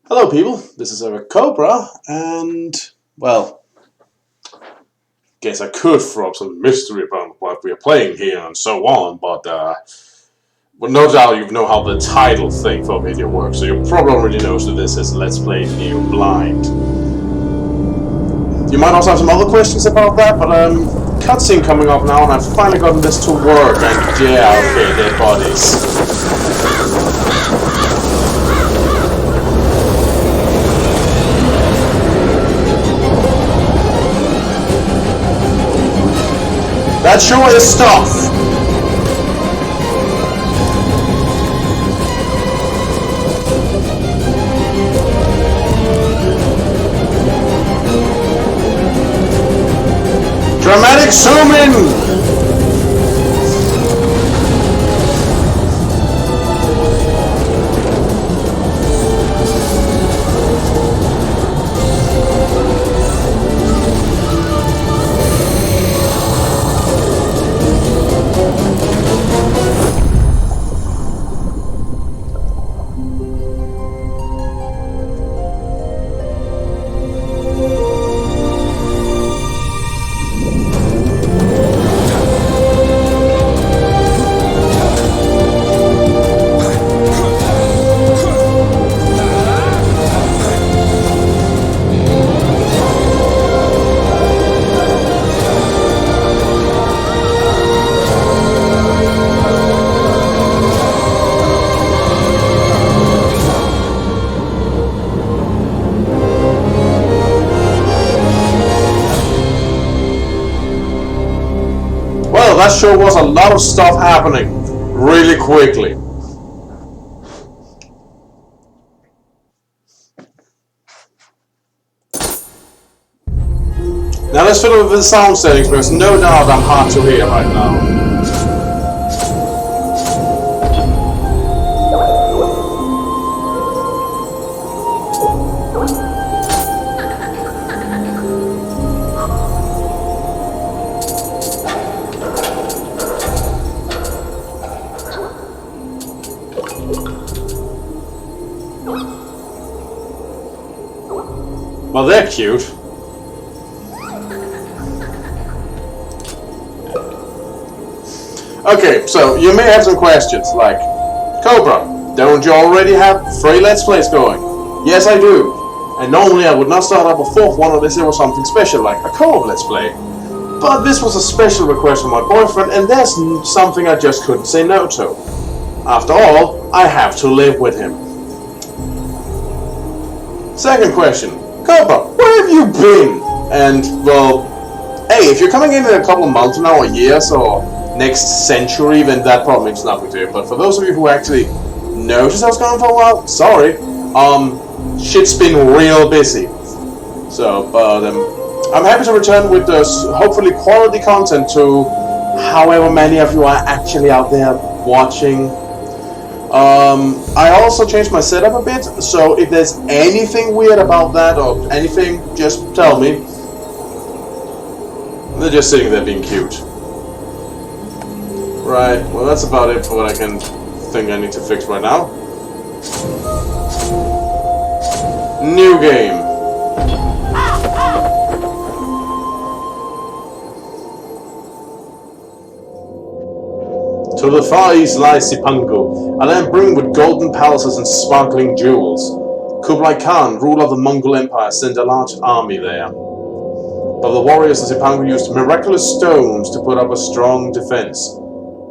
Hello people, this is Eric Cobra, and, well, guess I could throw up some mystery about what we are playing here and so on, but, well, no doubt you know how the title thing for a video works, so you probably already know that this is Let's Play Nioh Blind. You might also have some other questions about that, but, cutscene coming up now, and I've finally gotten this to work, and yeah, okay, dead bodies. That sure is stuff! Dramatic zoom in! That sure was a lot of stuff happening really quickly. Now let's fiddle with the sound settings because no doubt I'm hard to hear right now. Well, they're cute. Okay, so you may have some questions like, Cobra, don't you already have 3 Let's Plays going? Yes, I do. And normally I would not start up a 4th one unless there was something special like a co-op Let's Play. But this was a special request from my boyfriend, and there's something I just couldn't say no to. After all, I have to live with him. Second question. Cobra, where have you been? And, well, hey, if you're coming in a couple of months now, or years, or next century, then that probably means nothing to you. But for those of you who actually noticed I was gone for a while, sorry. Shit's been real busy. So, but, I'm happy to return with hopefully quality content to however many of you are actually out there watching. I also changed my setup a bit, so if there's anything weird about that or anything, just tell me. They're just sitting there being cute. Right, well that's about it for what I can think I need to fix right now. New game. To the far east lies Sipangu, a land brimming with golden palaces and sparkling jewels. Kublai Khan, ruler of the Mongol Empire, sent a large army there. But the warriors of Sipangu used miraculous stones to put up a strong defense.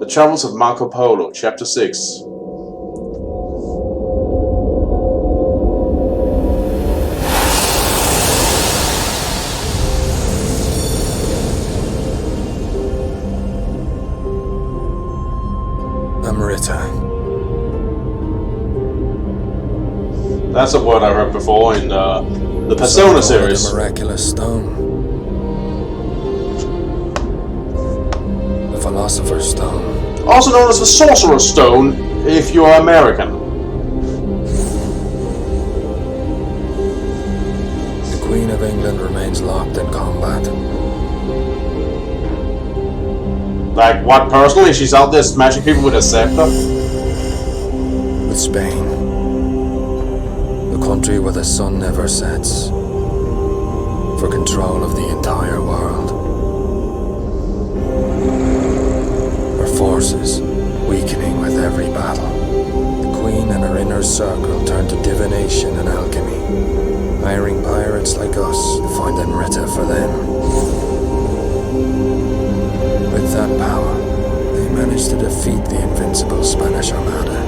The Travels of Marco Polo, Chapter 6. That's a word I heard before in the Persona series. The miraculous stone. The Philosopher's Stone. Also known as the Sorcerer's Stone, if you're American. The Queen of England remains locked in combat. Like what personally? She's out there smashing people with a scepter? With Spain. A country where the sun never sets. For control of the entire world. Our forces weakening with every battle. The Queen and her inner circle turn to divination and alchemy, hiring pirates like us to find Enrita for them. With that power, they managed to defeat the invincible Spanish Armada.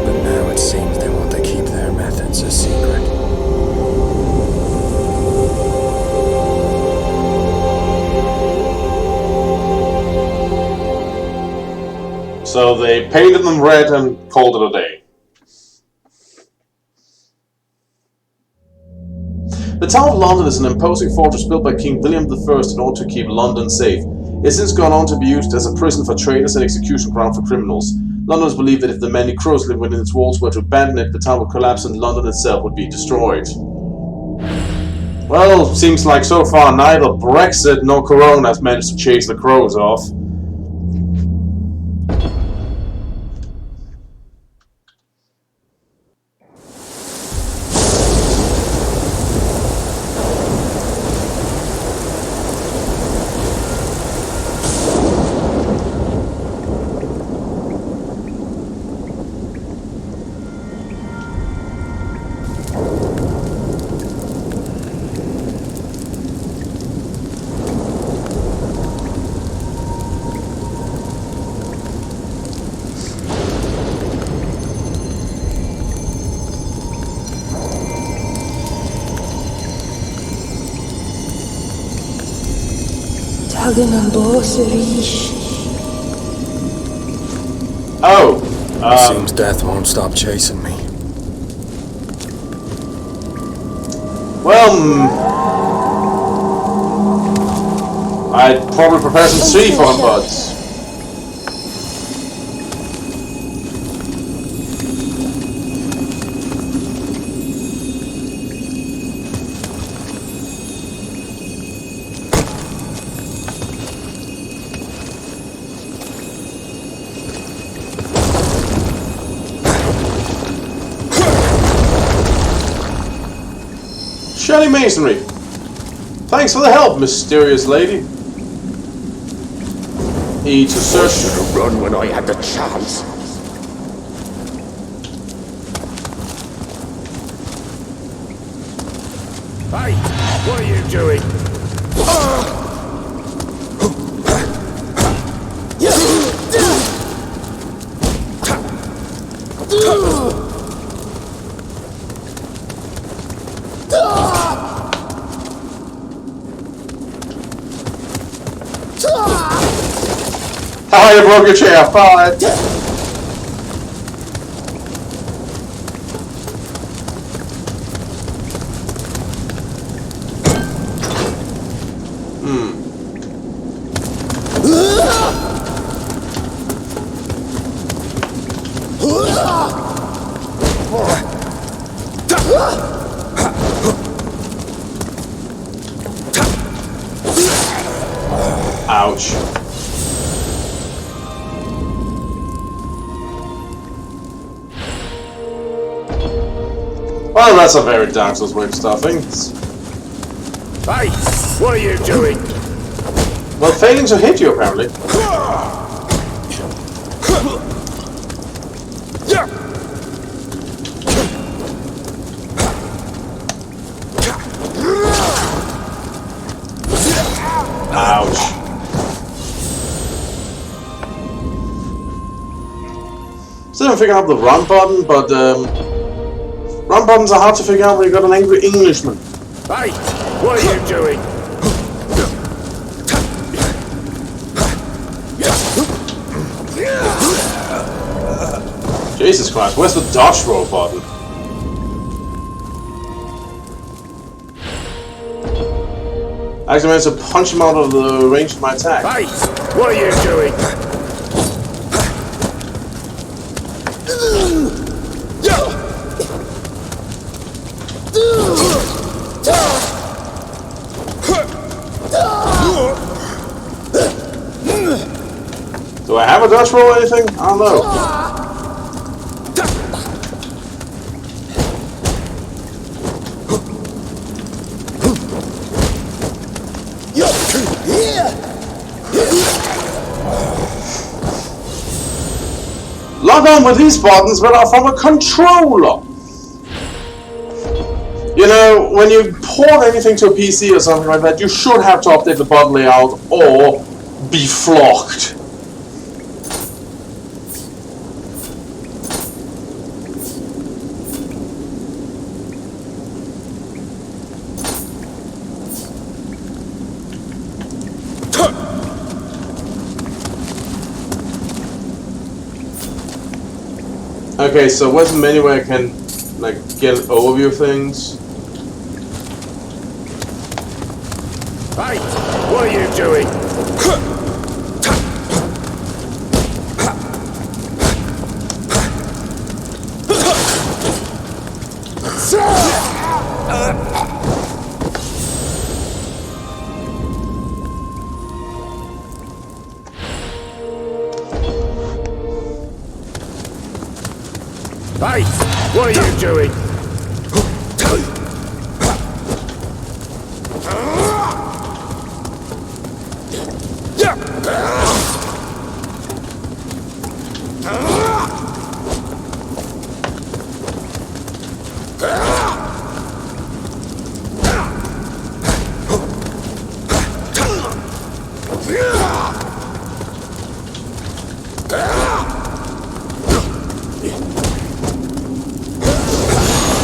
But now it seems they want to keep their methods a secret. So they painted them red and called it a day. The Tower of London is an imposing fortress built by King William I in order to keep London safe. It has since gone on to be used as a prison for traitors and execution ground for criminals. Londoners believed that if the many crows living within its walls were to abandon it, the town would collapse and London itself would be destroyed. Well, seems like so far neither Brexit nor Corona has managed to chase the crows off. Oh! It seems death won't stop chasing me. Well, I'd probably prepare some tea for him, but... Shirley Masonry! Thanks for the help, mysterious lady. E to search... I should have run when I had the chance. Hey, what are you doing? Oh, you broke your chair, fine. Ouch. Well, that's a very Dark Souls way of stuffing. Hey, what are you doing? Well, failing to hit you, apparently. Ouch. Still haven't figured out the run button, but run buttons are hard to figure out when you've got an angry Englishman. Hey, what are you doing? Jesus Christ, where's the dodge roll button? I actually managed to punch him out of the range of my attack. Hey, what are you doing? Do I have a dodge roll or anything? I don't know. Log on with these buttons but are from a controller. You know, when you port anything to a PC or something like that, you should have to update the button layout or be flogged. Okay, so where's the menu where I can, like, get an overview of things? Hey, what are you doing? Hey, what are you doing?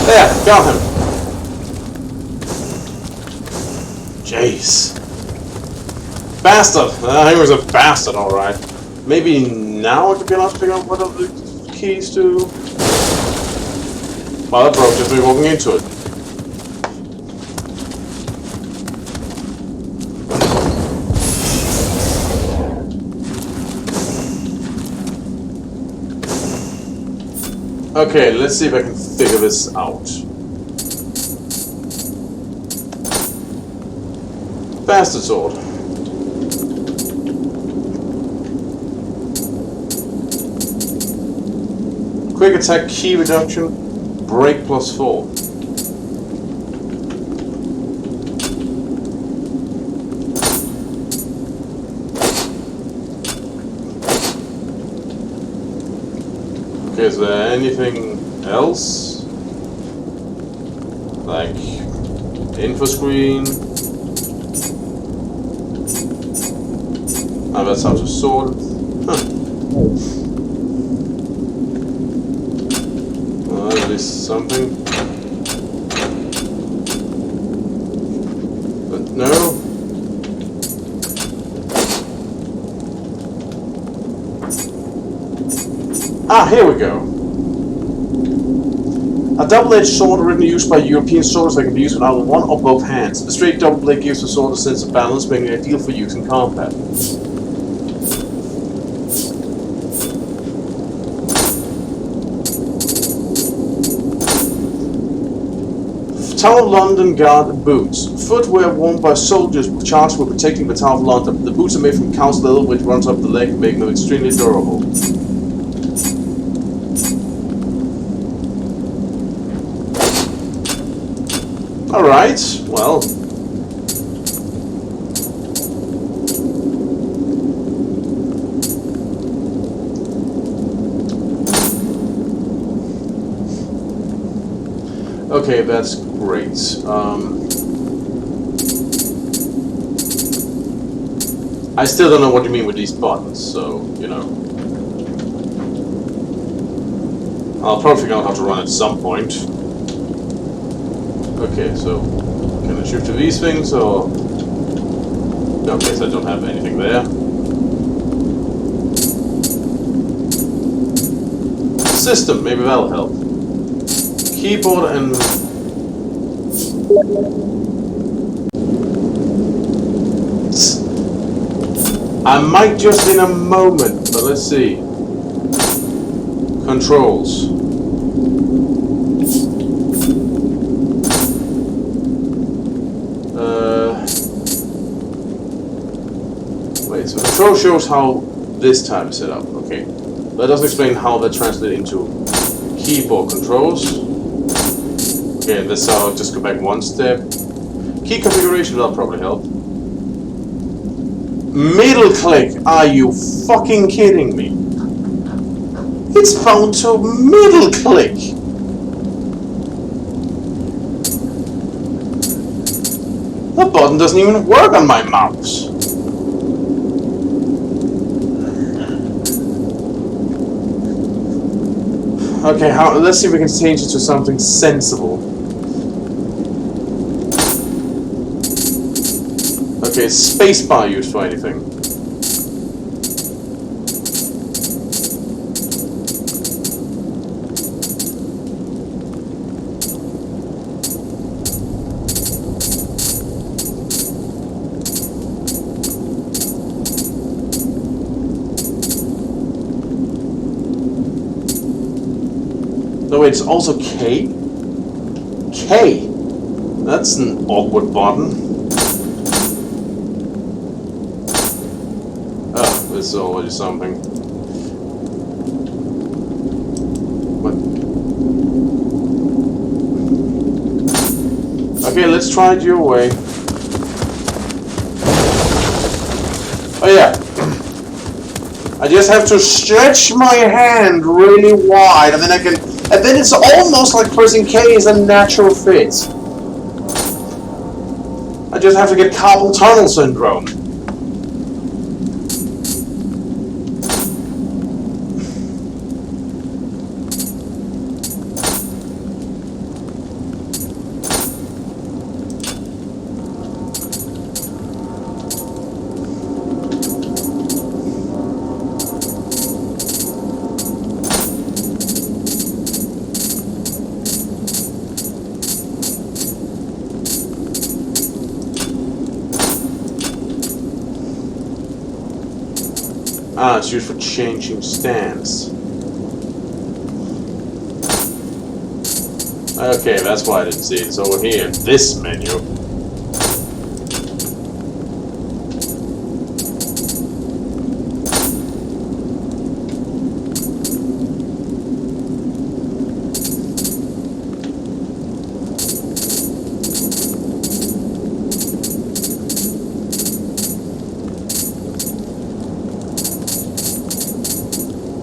There, got him. Jeez. Bastard! He was a bastard, alright. Maybe now I could be allowed to figure out what are the keys to... Well, that broke just me walking into it. Okay, let's see if I can figure this out. Bastard sword. Quick attack key reduction, break +4. Okay, is there anything else? Like info screen? Oh, that's how to sword. Huh. Well, at least something. But no. Ah, here we go. A double-edged sword originally used by European soldiers that can be used with either one or both hands. A straight double blade gives the sword a sense of balance, making it ideal for use in combat. Tower of London Guard boots. Footwear worn by soldiers charged with protecting the Tower of London. The boots are made from cow's leather, which runs up the leg, making them extremely durable. Alright, well. Okay, that's great. I still don't know what you mean with these buttons, so, you know. I'll probably figure out how to run at some point. Okay, so can I shift to these things, or... No, okay, so I don't have anything there. System, maybe that'll help. Keyboard and... I might just in a moment, but let's see. Controls. Wait, so control shows how this time is set up. Okay. That doesn't explain how that translates into keyboard controls. Okay, this I'll just go back one step. Key configuration, that'll probably help. Middle click. Are you fucking kidding me? It's bound to middle click. The button doesn't even work on my mouse. Okay, let's see if we can change it to something sensible. Okay, is spacebar used for anything? No, wait, it's also K? K! That's an awkward button. Oh, this is already something. What? Okay, let's try it your way. Oh yeah. I just have to stretch my hand really wide, and then I can... And then it's almost like pressing K is a natural fit. I just have to get carpal tunnel syndrome. Ah, it's used for changing stance. Okay, that's why I didn't see it. It's over here, this menu.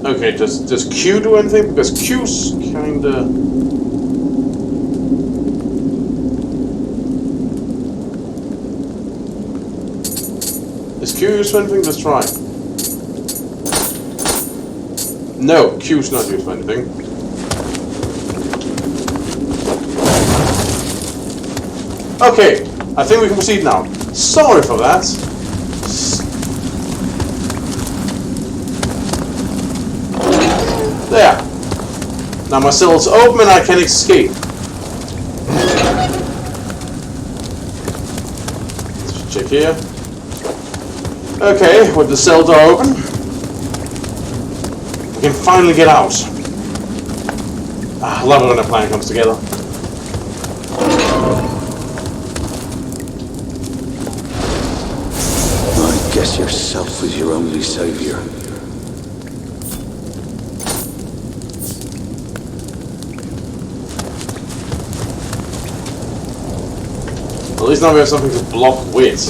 Okay, does Q do anything? Because Q's kinda... Is Q used for anything? Let's try. No, Q's not used for anything. Okay, I think we can proceed now. Sorry for that. There. Now my cell's open and I can escape. Let's check here. Okay, with the cell door open, we can finally get out. I love it when a plan comes together. I guess yourself was your only savior. At least now we have something to block with.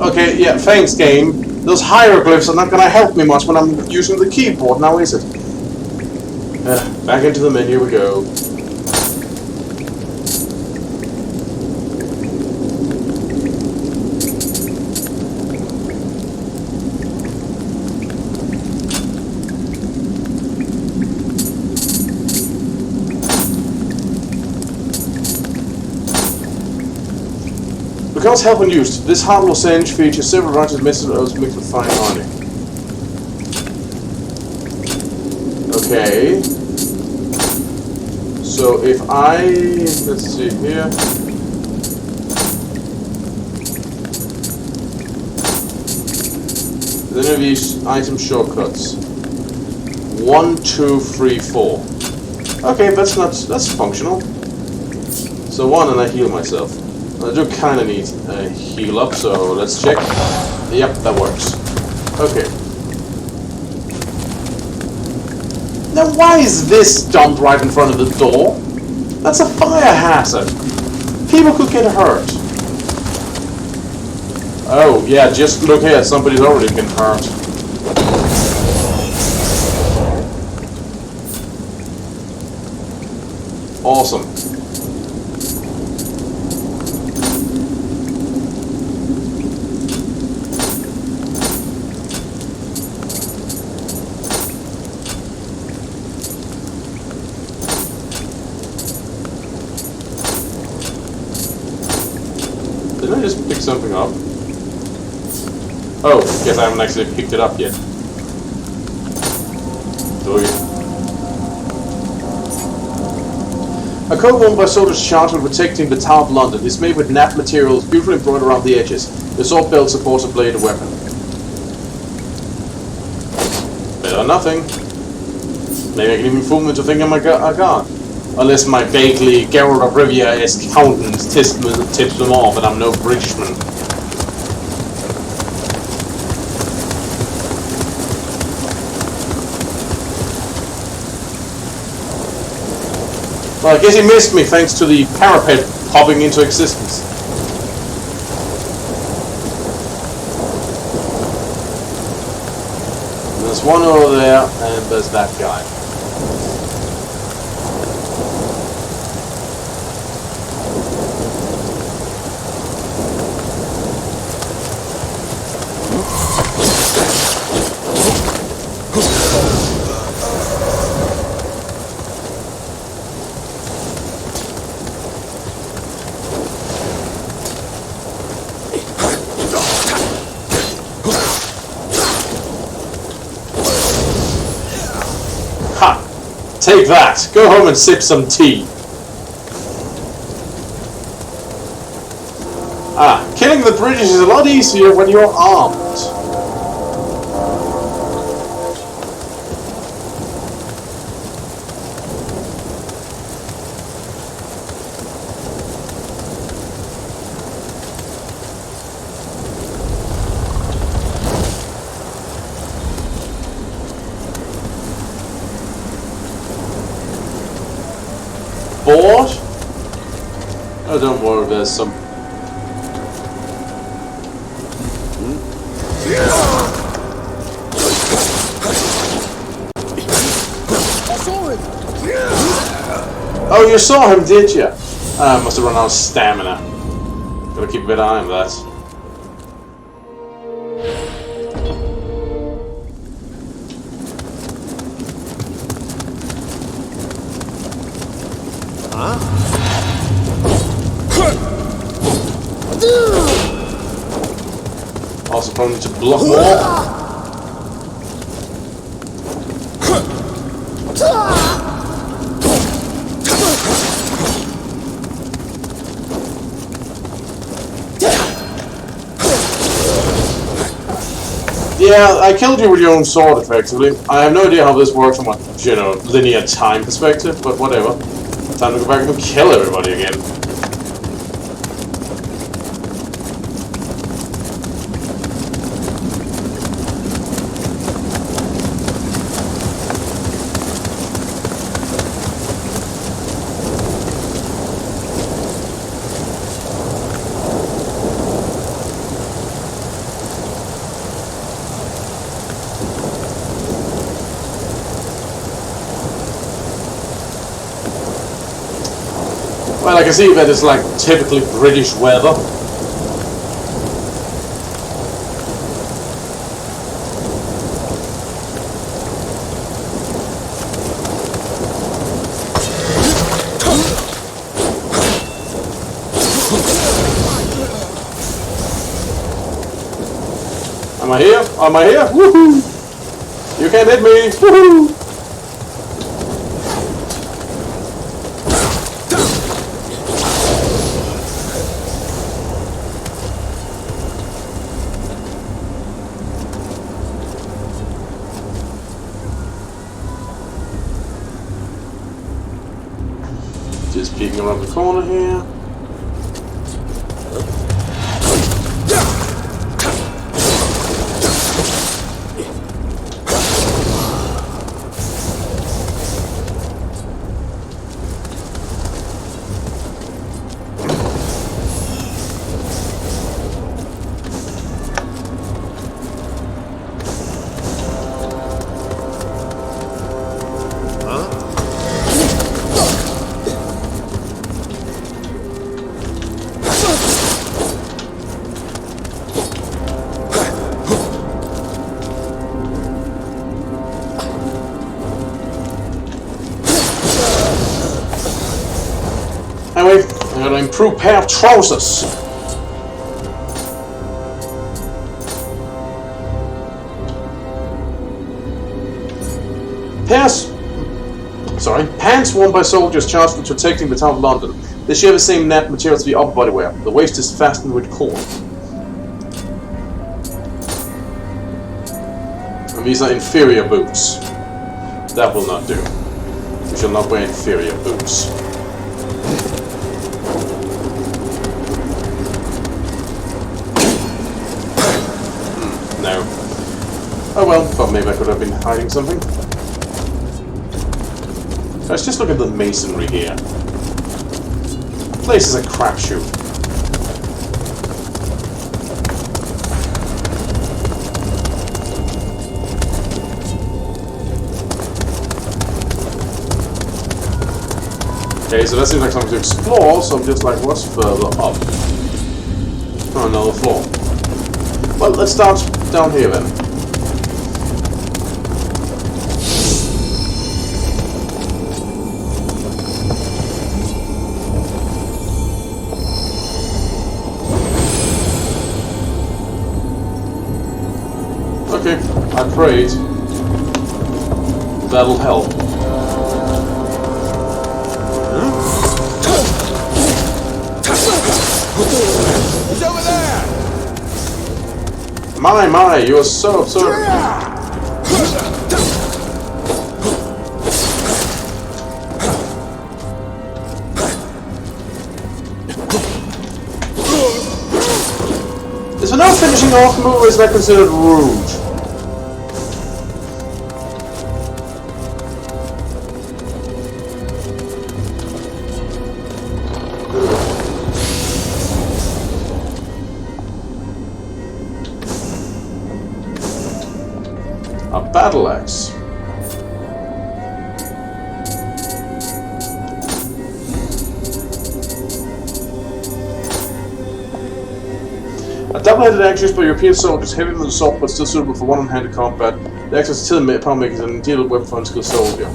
Okay, yeah, thanks game. Those hieroglyphs are not gonna help me much when I'm using the keyboard, now is it? Back into the menu we go. Because help when used, this hard lozenge features several branches mixed with fine honey. Okay. So if I... let's see here. Then of these item shortcuts. 1, 2, 3, 4. Okay, that's functional. So 1 and I heal myself. I do kind of need a heal up, so let's check. Yep, that works. Okay. Now why is this dumped right in front of the door? That's a fire hazard. People could get hurt. Oh, yeah, just look here. Somebody's already been hurt. Awesome. Did I just pick something up? Oh, guess I haven't actually picked it up yet. Do you? A coat worn by soldiers charged with protecting the Tower of London is made with napped materials beautifully embroidered around the edges. The sword belt supports a bladed weapon. Better than nothing. Maybe I can even fool them into thinking I'm a god. Unless my vaguely Geralt of Rivia-esque countenance tips them off and I'm no Britishman. Well, I guess he missed me thanks to the parapet popping into existence. And there's one over there, and there's that guy. Take that! Go home and sip some tea. Killing the British is a lot easier when you're armed. Bored? Oh, don't worry, there's some... Oh, you saw him, did you? I must have run out of stamina. Gotta keep a bit of eye on that. Also probably to block more. Yeah, I killed you with your own sword, effectively. I have no idea how this works from a, linear time perspective, but whatever. Time to go back and kill everybody again. Well, I can see that it's like typically British weather. Am I here? Am I here? Woohoo! You can't hit me! Woohoo! peeking around the corner here. Anyway, I got an improved pair of trousers. Pants worn by soldiers charged with protecting the town of London. They share the same net material as the upper bodywear. The waist is fastened with cord. And these are inferior boots. That will not do. We shall not wear inferior boots. No. Oh well, thought maybe I could have been hiding something. Let's just look at the masonry here. The place is a crapshoot. Okay, so that seems like something to explore, so I'm just like, what's further up? Oh, another floor. Well, let's start down here then. Okay, I prayed. That'll help. He's over there! My, you're so absurd. Is the no finishing off move, or is that considered rude? A battle axe. A double-headed axe used by European soldiers, heavy with assault but still suitable for one-handed combat. The axe is still power makers and an ideal weapon for an unskilled soldier.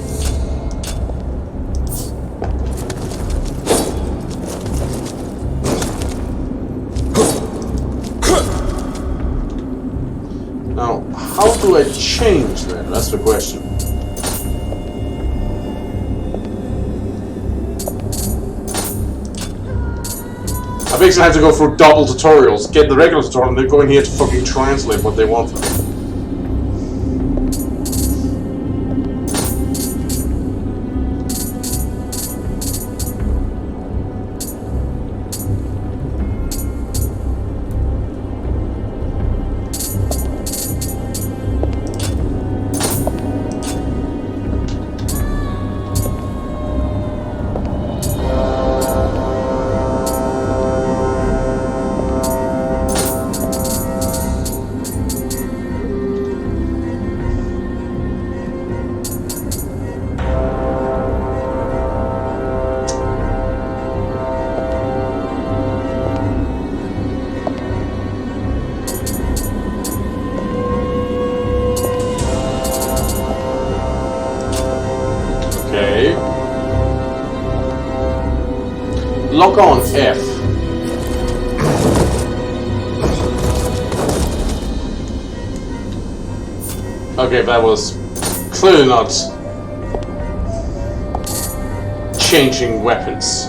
Now, how do I change that? That's the question. I basically have to go through double tutorials, get the regular tutorial, and then go in here to fucking translate what they want from me. Lock on F. Okay, that was clearly not changing weapons.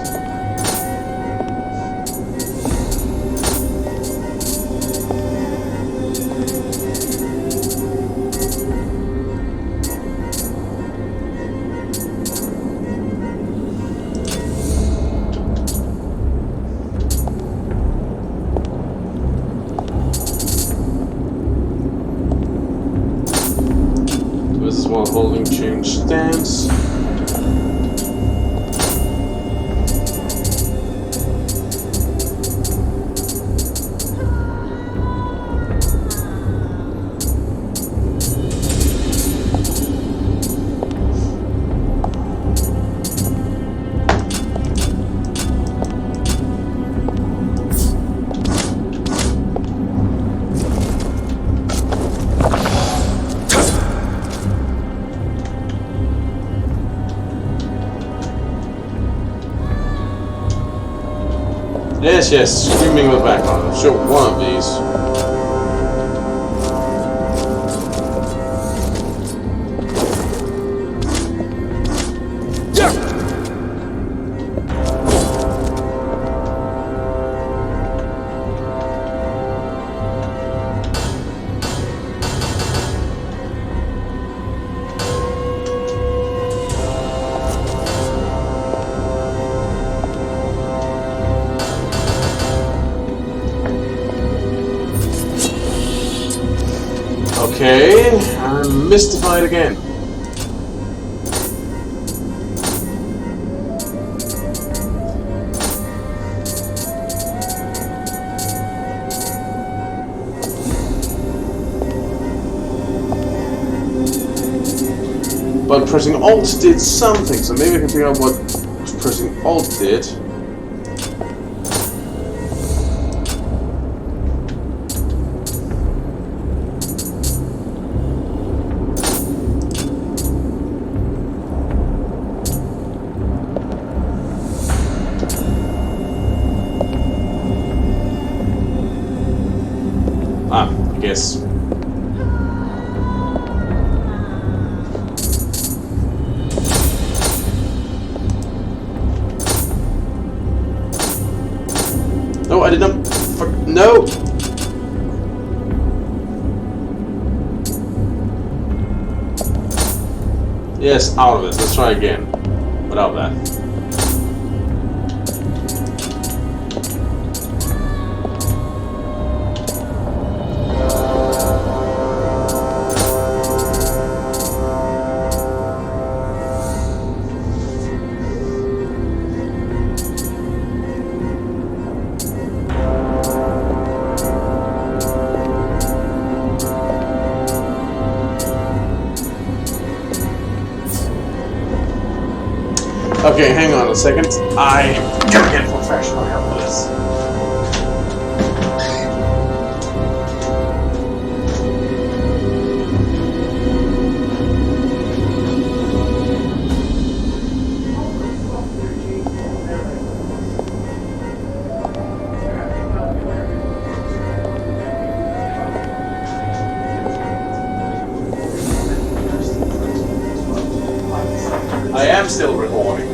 Change stance. Yes, yes, screaming in the background. I'm sure one of these. Okay, I'm mystified again. But pressing Alt did something, so maybe I can figure out what pressing Alt did. I guess. No, I did not. No! Yes, out of it. Let's try again. Without that. Okay, hang on a second. I'm gonna get professional help with this. I am still recording.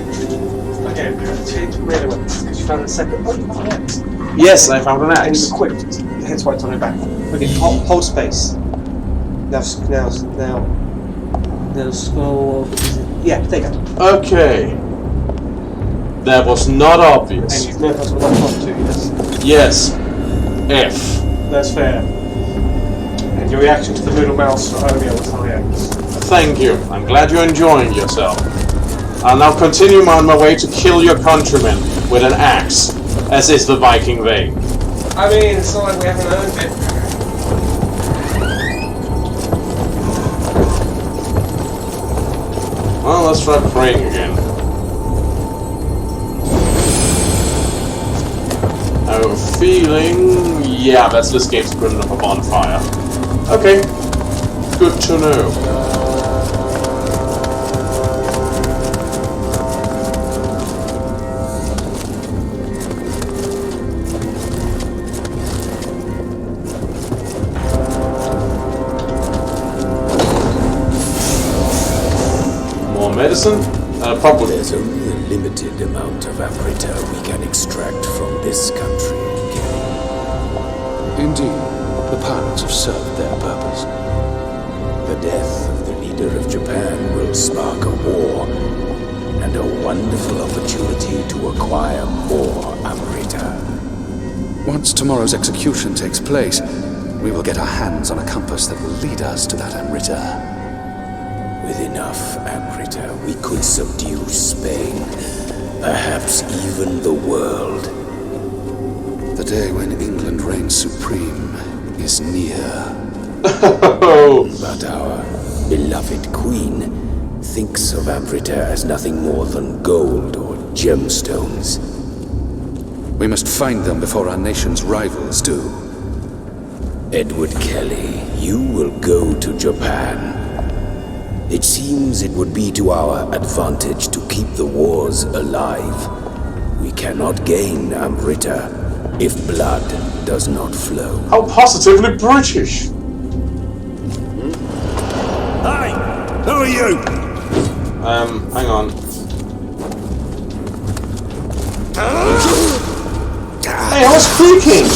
Okay, change radio because you found a second. Oh, you found an X. Yes, I found an And axe. it's equipped, hence why it's on your back. Okay, hold space. Now scroll. Yeah, there you go. Okay. That was not And obvious. you've learned how to lock on to, Yes. yes? F. That's fair. And your reaction to the middle mouse earlier was high X. Thank you. I'm glad you're enjoying yourself. I'll now continue on my way to kill your countrymen with an axe, as is the Viking way. I mean, it's not like we haven't earned it. Well, let's try praying again. I have a feeling... Yeah, that's this game's equivalent of a bonfire. Okay. Good to know. Medicine? Probably. There's only a limited amount of Amrita we can extract from this country, Kenny. Indeed, the pirates have served their purpose. The death of the leader of Japan will spark a war, and a wonderful opportunity to acquire more Amrita. Once tomorrow's execution takes place, we will get our hands on a compass that will lead us to that Amrita. With enough Amrita, we could subdue Spain, perhaps even the world. The day when England reigns supreme is near. But our beloved queen thinks of Amrita as nothing more than gold or gemstones. We must find them before our nation's rivals do. Edward Kelly, you will go to Japan. It seems it would be to our advantage to keep the wars alive. We cannot gain Amrita if blood does not flow. How positively British! Hey! Who are you? Hang on. Hey, I was creaking!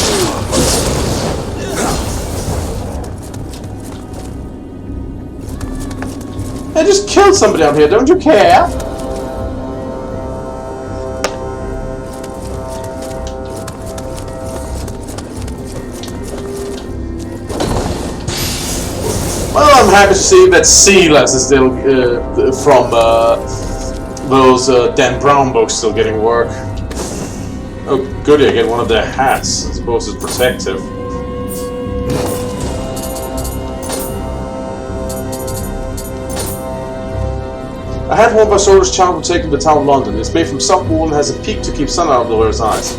I just killed somebody out here, don't you care? Well, I'm happy to see that Silas is still from those Dan Brown books still getting work. Oh, goody, I get one of their hats. I suppose it's protective. I had one by soldiers charmed to take to the town of London. It's made from soft wool and has a peak to keep sun out of the wearer's eyes.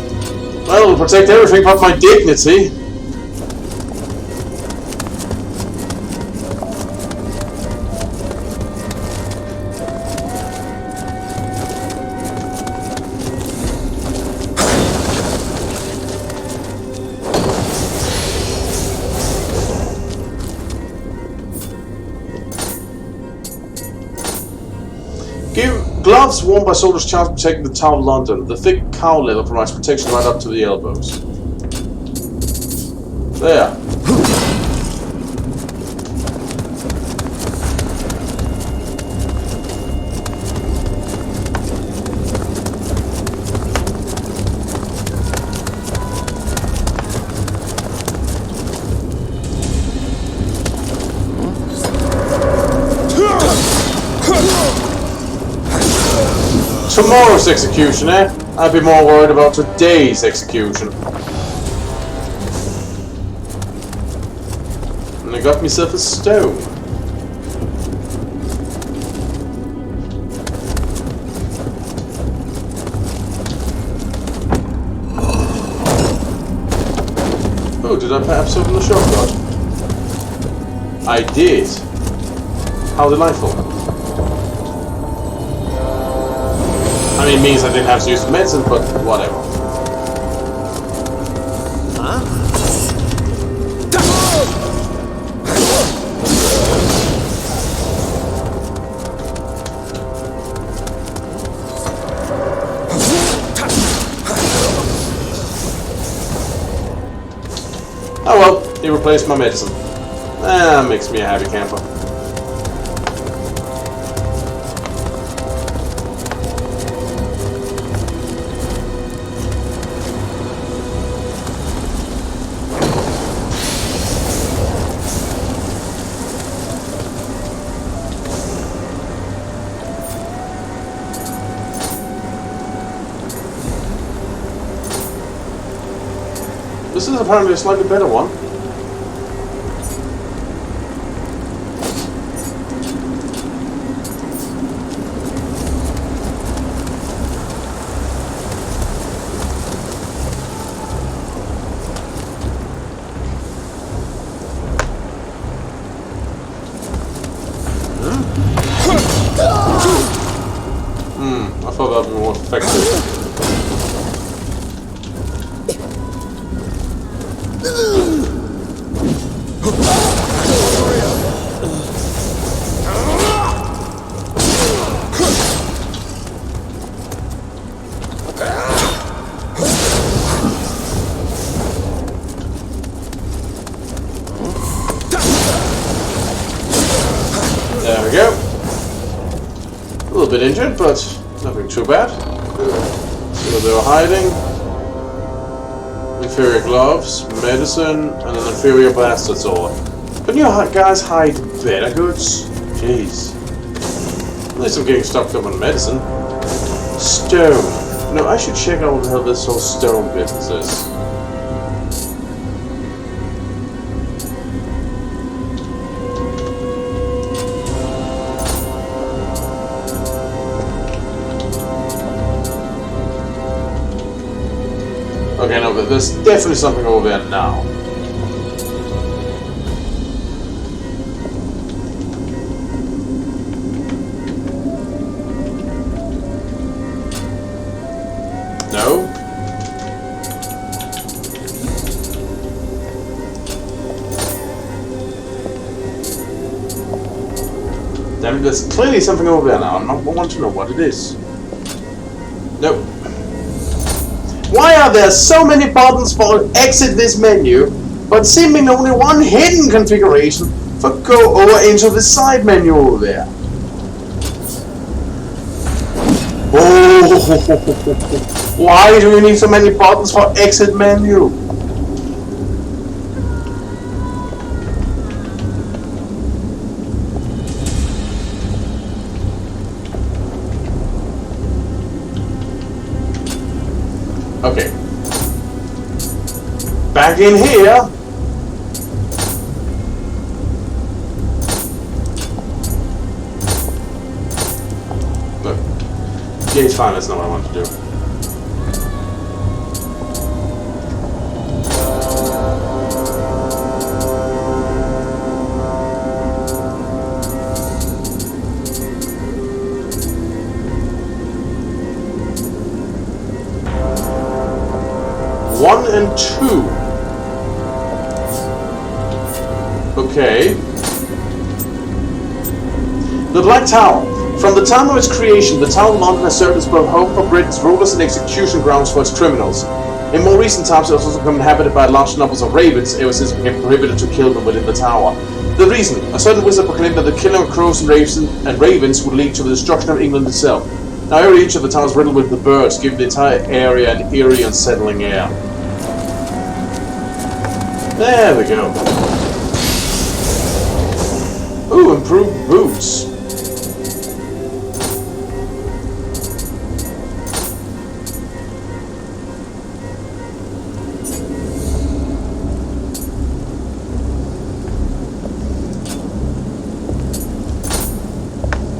Well, it'll protect everything but my dignity. Gloves worn by soldiers charged to protect the town of London. The thick cowl leather provides protection right up to the elbows. There. Tomorrow's execution, eh? I'd be more worried about today's execution. And I got myself a stone. Oh, did I perhaps open the shotgun? I did. How delightful. I mean, it means I didn't have to use the medicine, but whatever. Huh? Oh well, he replaced my medicine. That makes me a happy camper. This is apparently a slightly better one. I thought that would be more effective. There we go. A little bit injured, but nothing too bad. So they were hiding. Inferior gloves, medicine, and an inferior bastard sword. Couldn't you guys hide better goods? Jeez. least I'm getting stocked up on medicine. Stone. No, I should check out what the hell this whole stone business is. Okay, no, but there's definitely something over there now. No? Damn it, there's clearly something over there now, and I want to know what it is. Nope. Why are there so many buttons for exit this menu, but seeming only one hidden configuration for go over into the side menu over there? Oh, why do you need so many buttons for exit menu? Okay. Back in here. Look. Yeah, it's fine, that's not what I want to do. One and two. Okay. The Black Tower. From the time of its creation, the Tower of London has served as both home for Britain's rulers and execution grounds for its criminals. In more recent times, it has also become inhabited by large numbers of ravens ever since it became prohibited to kill them within the tower. The reason? A certain wizard proclaimed that the killing of crows and ravens would lead to the destruction of England itself. Now every inch of the tower is riddled with the birds, giving the entire area an eerie, unsettling air. There we go. Ooh, improved boots.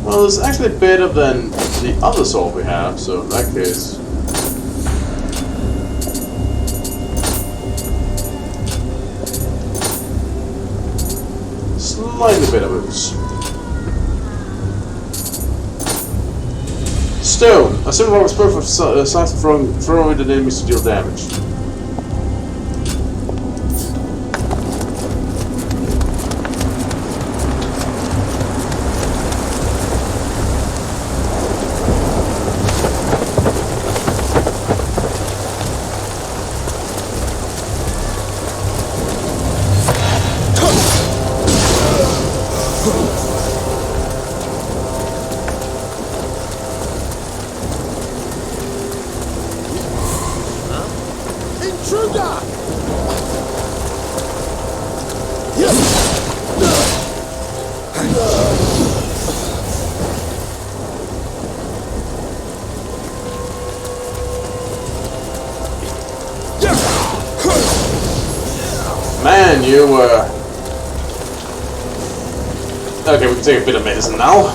Well, it's actually better than the other sword we have, so in that case... slightly better boots. Stone. A certain rock is perfect size for throwing the enemies to deal damage. Man, you were... Okay, we can take a bit of medicine now.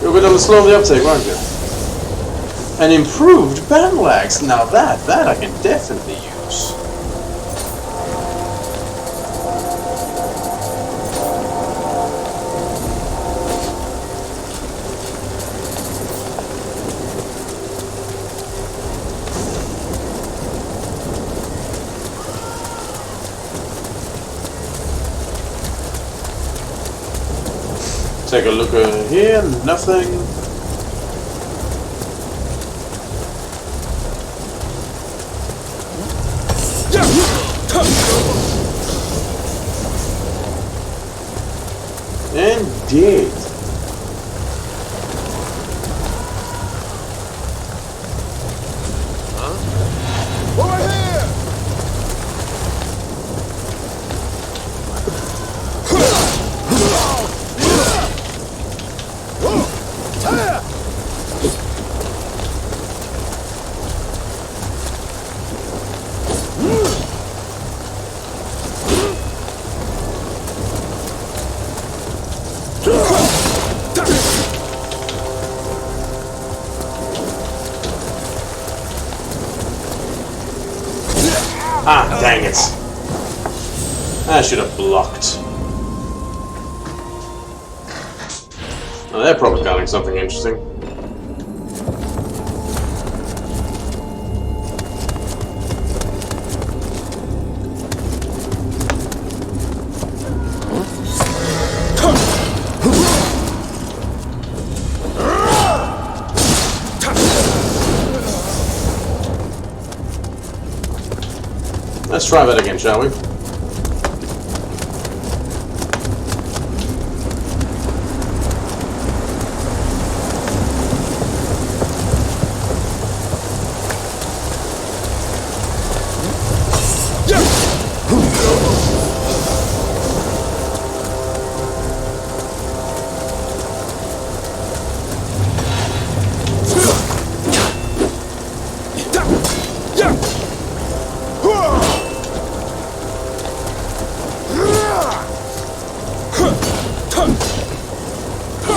You're a bit on the slow on the uptake, weren't you? An improved battle axe. Now that I can definitely use. Take a look here, nothing. And dead. Ah, dang it. I should have blocked. Oh, they're probably planning something interesting. Let's try that again, shall we?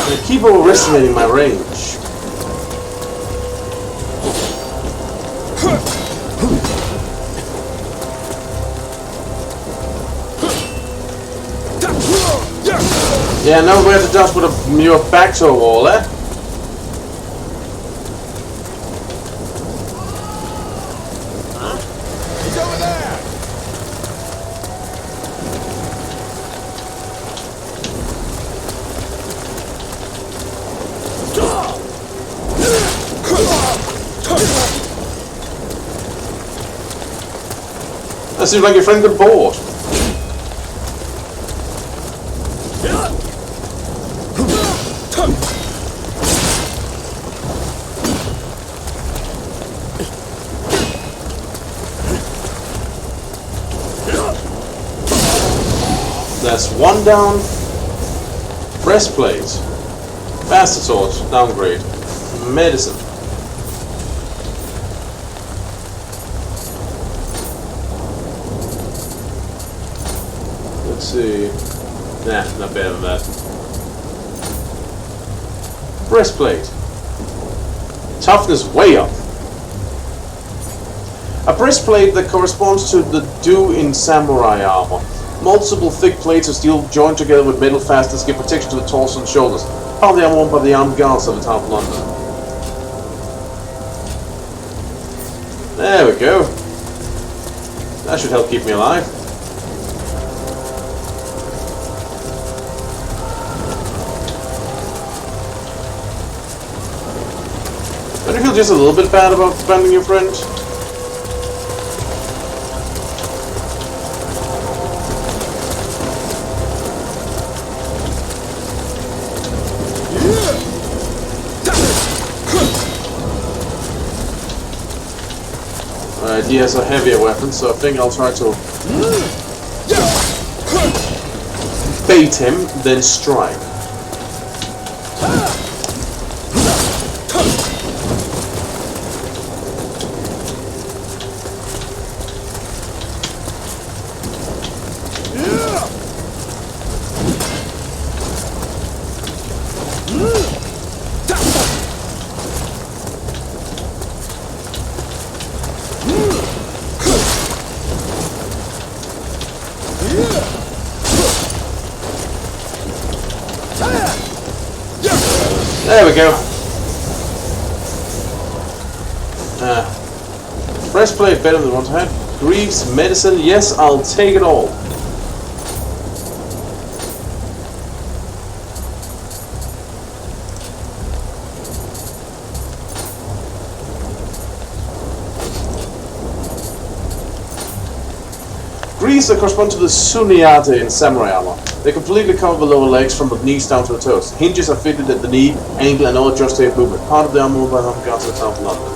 They keep overestimating my range. Yeah, now we have to just put your back to a wall, eh? He's over there! That seems like your friend got bored. That's one down. Breastplate. Bastard sword. Downgrade. Medicine. Let's see. Nah, not better than that. Breastplate. Toughness way up. A breastplate that corresponds to the do in samurai armor. Multiple thick plates of steel joined together with metal fasteners give protection to the torso and shoulders. Partly worn by the armed guards of the town of London. There we go. That should help keep me alive. Don't you feel just a little bit bad about abandoning your friend? He has a heavier weapon, so I think I'll try to bait him, then strike. There we go. Breastplate better than what I had. Greaves, medicine, yes, I'll take it all. Greaves that correspond to the sunyate in samurai armor. They completely cover the lower legs from the knees down to the toes. Hinges are fitted at the knee, ankle, and all adjust to movement. Part of the armor by the guards of the town of London.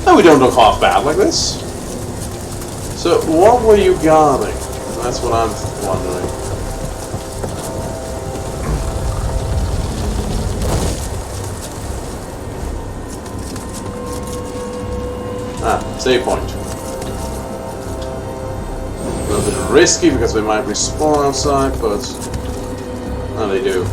No, we don't look half bad like this. So, what were you guarding? That's what I'm wondering. Ah, save point. A little bit risky because they might respawn outside, but no, they do.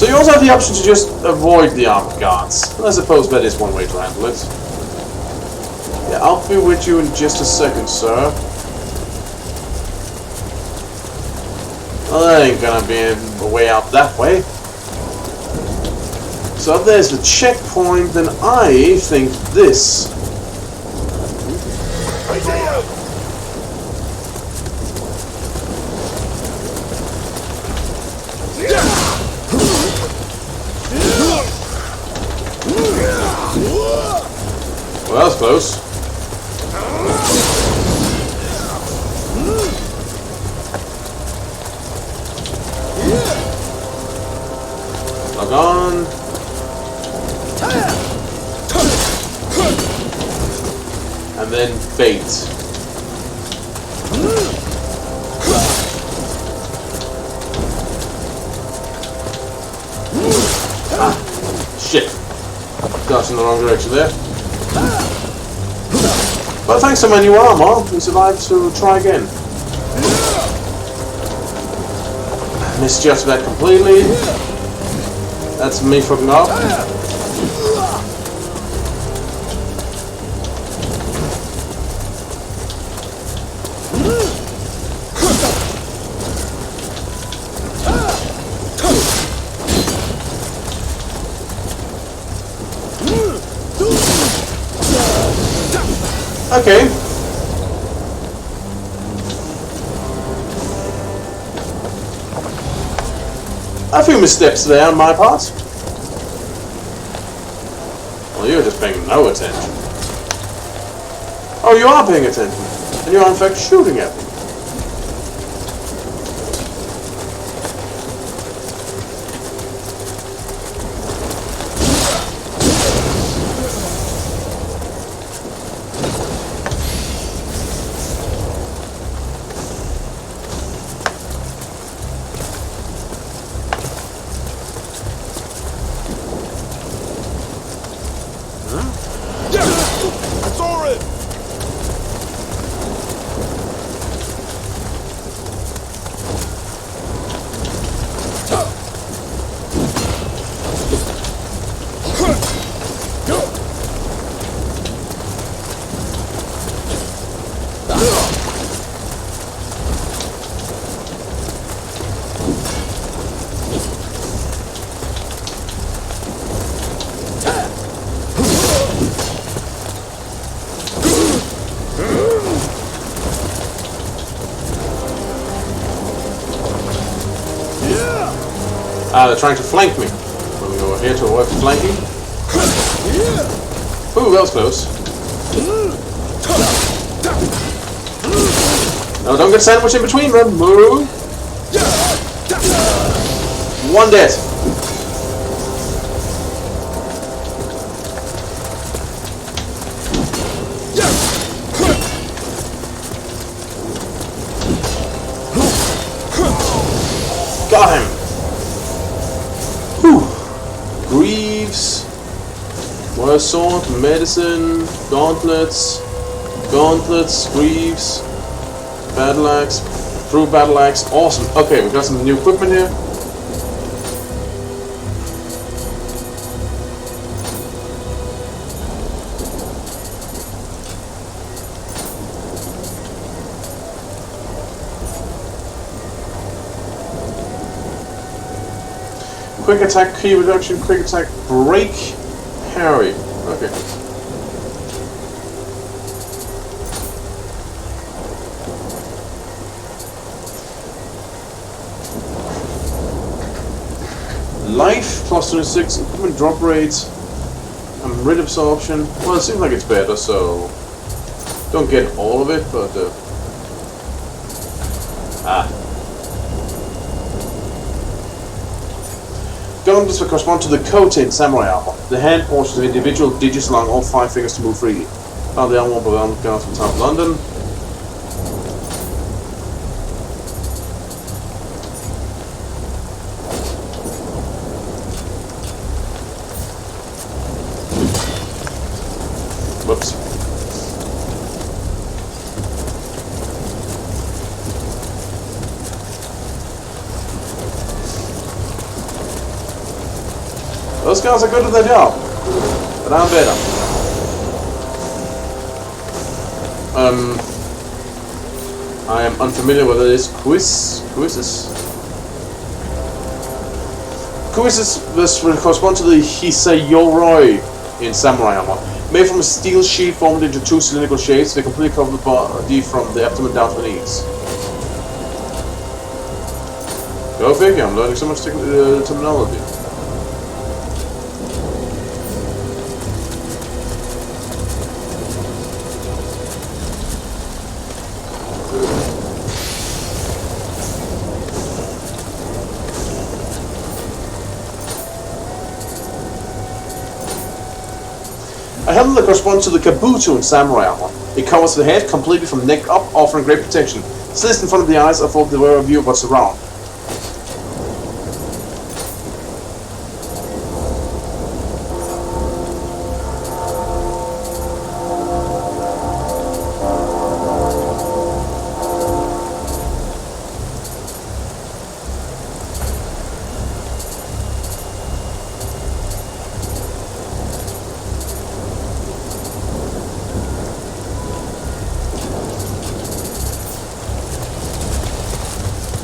So you also have the option to just avoid the armed guards. I suppose that is one way to handle it. Yeah, I'll be with you in just a second, sir. Well, that ain't gonna be a way out that way. So if there's the checkpoint, then I think this. Well, that was close. Log on. And then bait. Ah, shit. Got in the wrong direction there. But thanks to my new armor, we survived to try again. Misjudged that completely. That's me fucking up. Okay. A few missteps there on my part. Well, you're just paying no attention. Oh, you are paying attention. And you are in fact shooting at me. Ah, they're trying to flank me. We'll go here to avoid flanking. Ooh, that was close. No, don't get sandwiched in between them. Move. One dead. Got him. Whew. Greaves. War sword, medicine, gauntlets, greaves, battle axe, through battle axe. Awesome. Okay, we got some new equipment here. Quick attack, key reduction, quick attack, break, parry. Okay. Life, plus 26, equipment drop rate, and rid absorption. Well, it seems like it's better, so don't get all of it, but Gauntlets will correspond to the kote in samurai armor. The hand portions of individual digits along all 5 fingers to move freely. Now the armor will be guns from the town of London. Whoops. Those guys are good at their job, but I'm better. I am unfamiliar with this quizzes. This will correspond to the Hisayoroi in samurai armor. Made from a steel sheet formed into 2 cylindrical shapes, they completely cover the body from the abdomen down to the knees. Go figure, I'm learning so much terminology. A helmet that corresponds to the kabuto in samurai armor. It covers the head completely from the neck up, offering great protection. Slits in front of the eyes afford the wearer a view of what's around.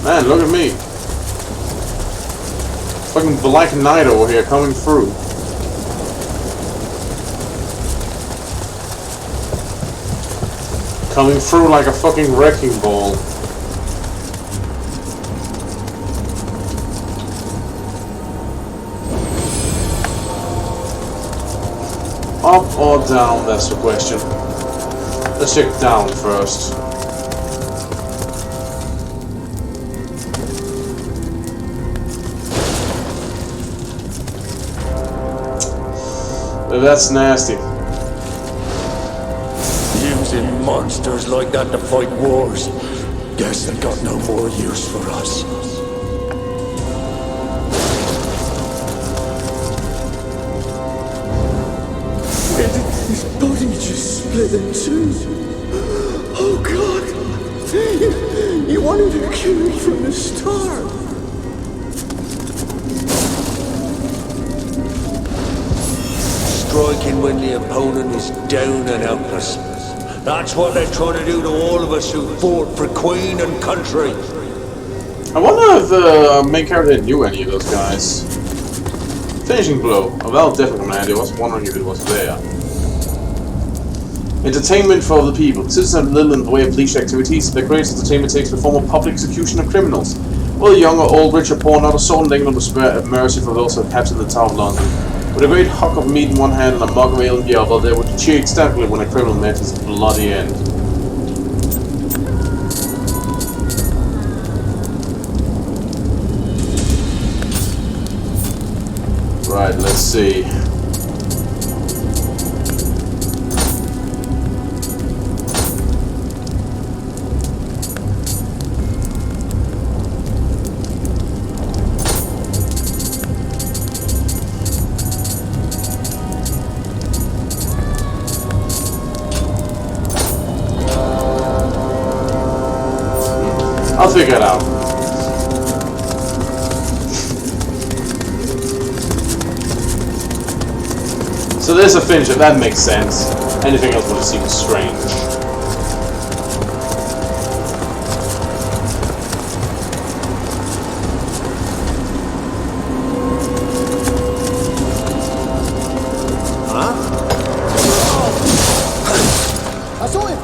Man, look at me. Fucking Black Knight over here coming through. Coming through like a fucking wrecking ball. Up or down, that's the question. Let's check down first. That's nasty. Using monsters like that to fight wars. Guess they got no more use for us. His body just split in 2. Oh God! He wanted to kill me from the start. Striking when the opponent is down and helpless. That's what they're trying to do to all of us who fought for Queen and country. I wonder if the main character knew any of those guys. Finishing blow. A well different command. I was wondering if it was there. Entertainment for the people. Citizens have little in the way of leisure activities. Their greatest entertainment takes the form of public execution of criminals. Whether young or old, rich or poor, not a soul in England will spare mercy for those who are captured in the Tower of London. With a great hunk of meat in one hand and a mug of ale in the other, they would cheer ecstatically when a criminal met his bloody end. Right, let's see. I'll figure it out. So there's a finisher, that makes sense. Anything else would have seemed strange. I saw him!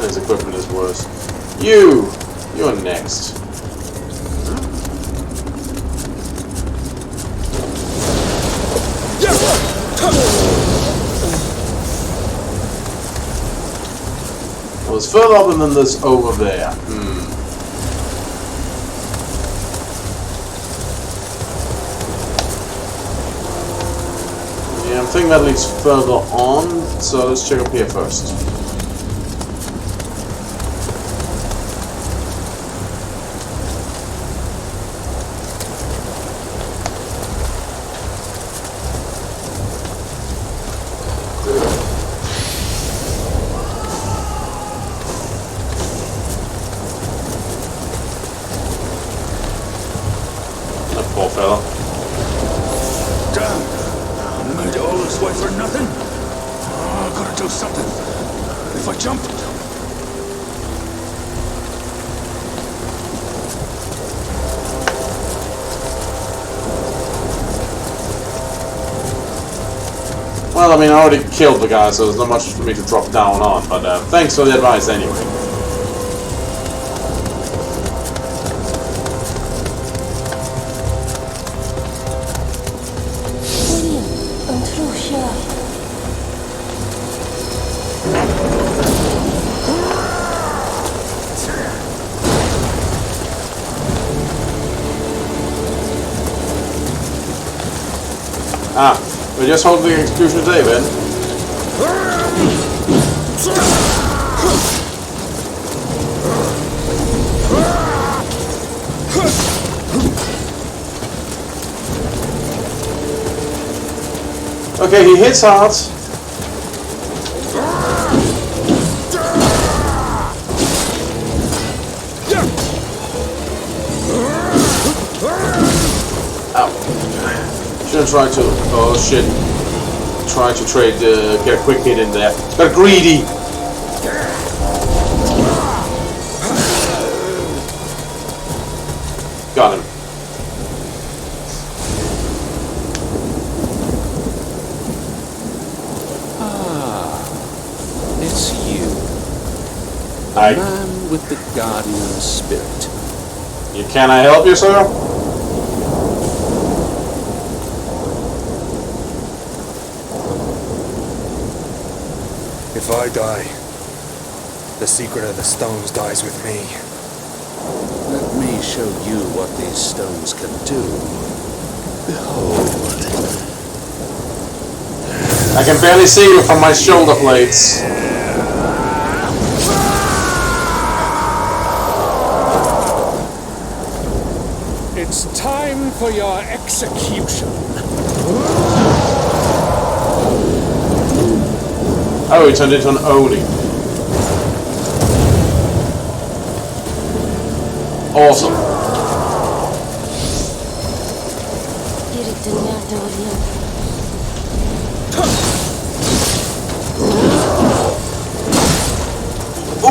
His equipment is worse. You're next. Well, there's further up and then there's over there. Yeah, I'm thinking that leads further on, so let's check up here first. Poor fella. Damn! I made all this way for nothing? Oh, I've got to do something. If I jump... Well, I mean, I already killed the guy, so there's not much for me to drop down on, but thanks for the advice anyway. Ah, we're just holding the execution today, Ben. Okay, he hits hard. Should've tried to, oh shit, try to trade, get a quick hit in there. Got greedy! Got him. It's you. Hi. Man with the guardian spirit. Can I help you, sir? If I die, the secret of the stones dies with me. Let me show you what these stones can do. Behold. I can barely see you from my shoulder blades. It's time for your execution. Oh, he turned into an Odie. Awesome.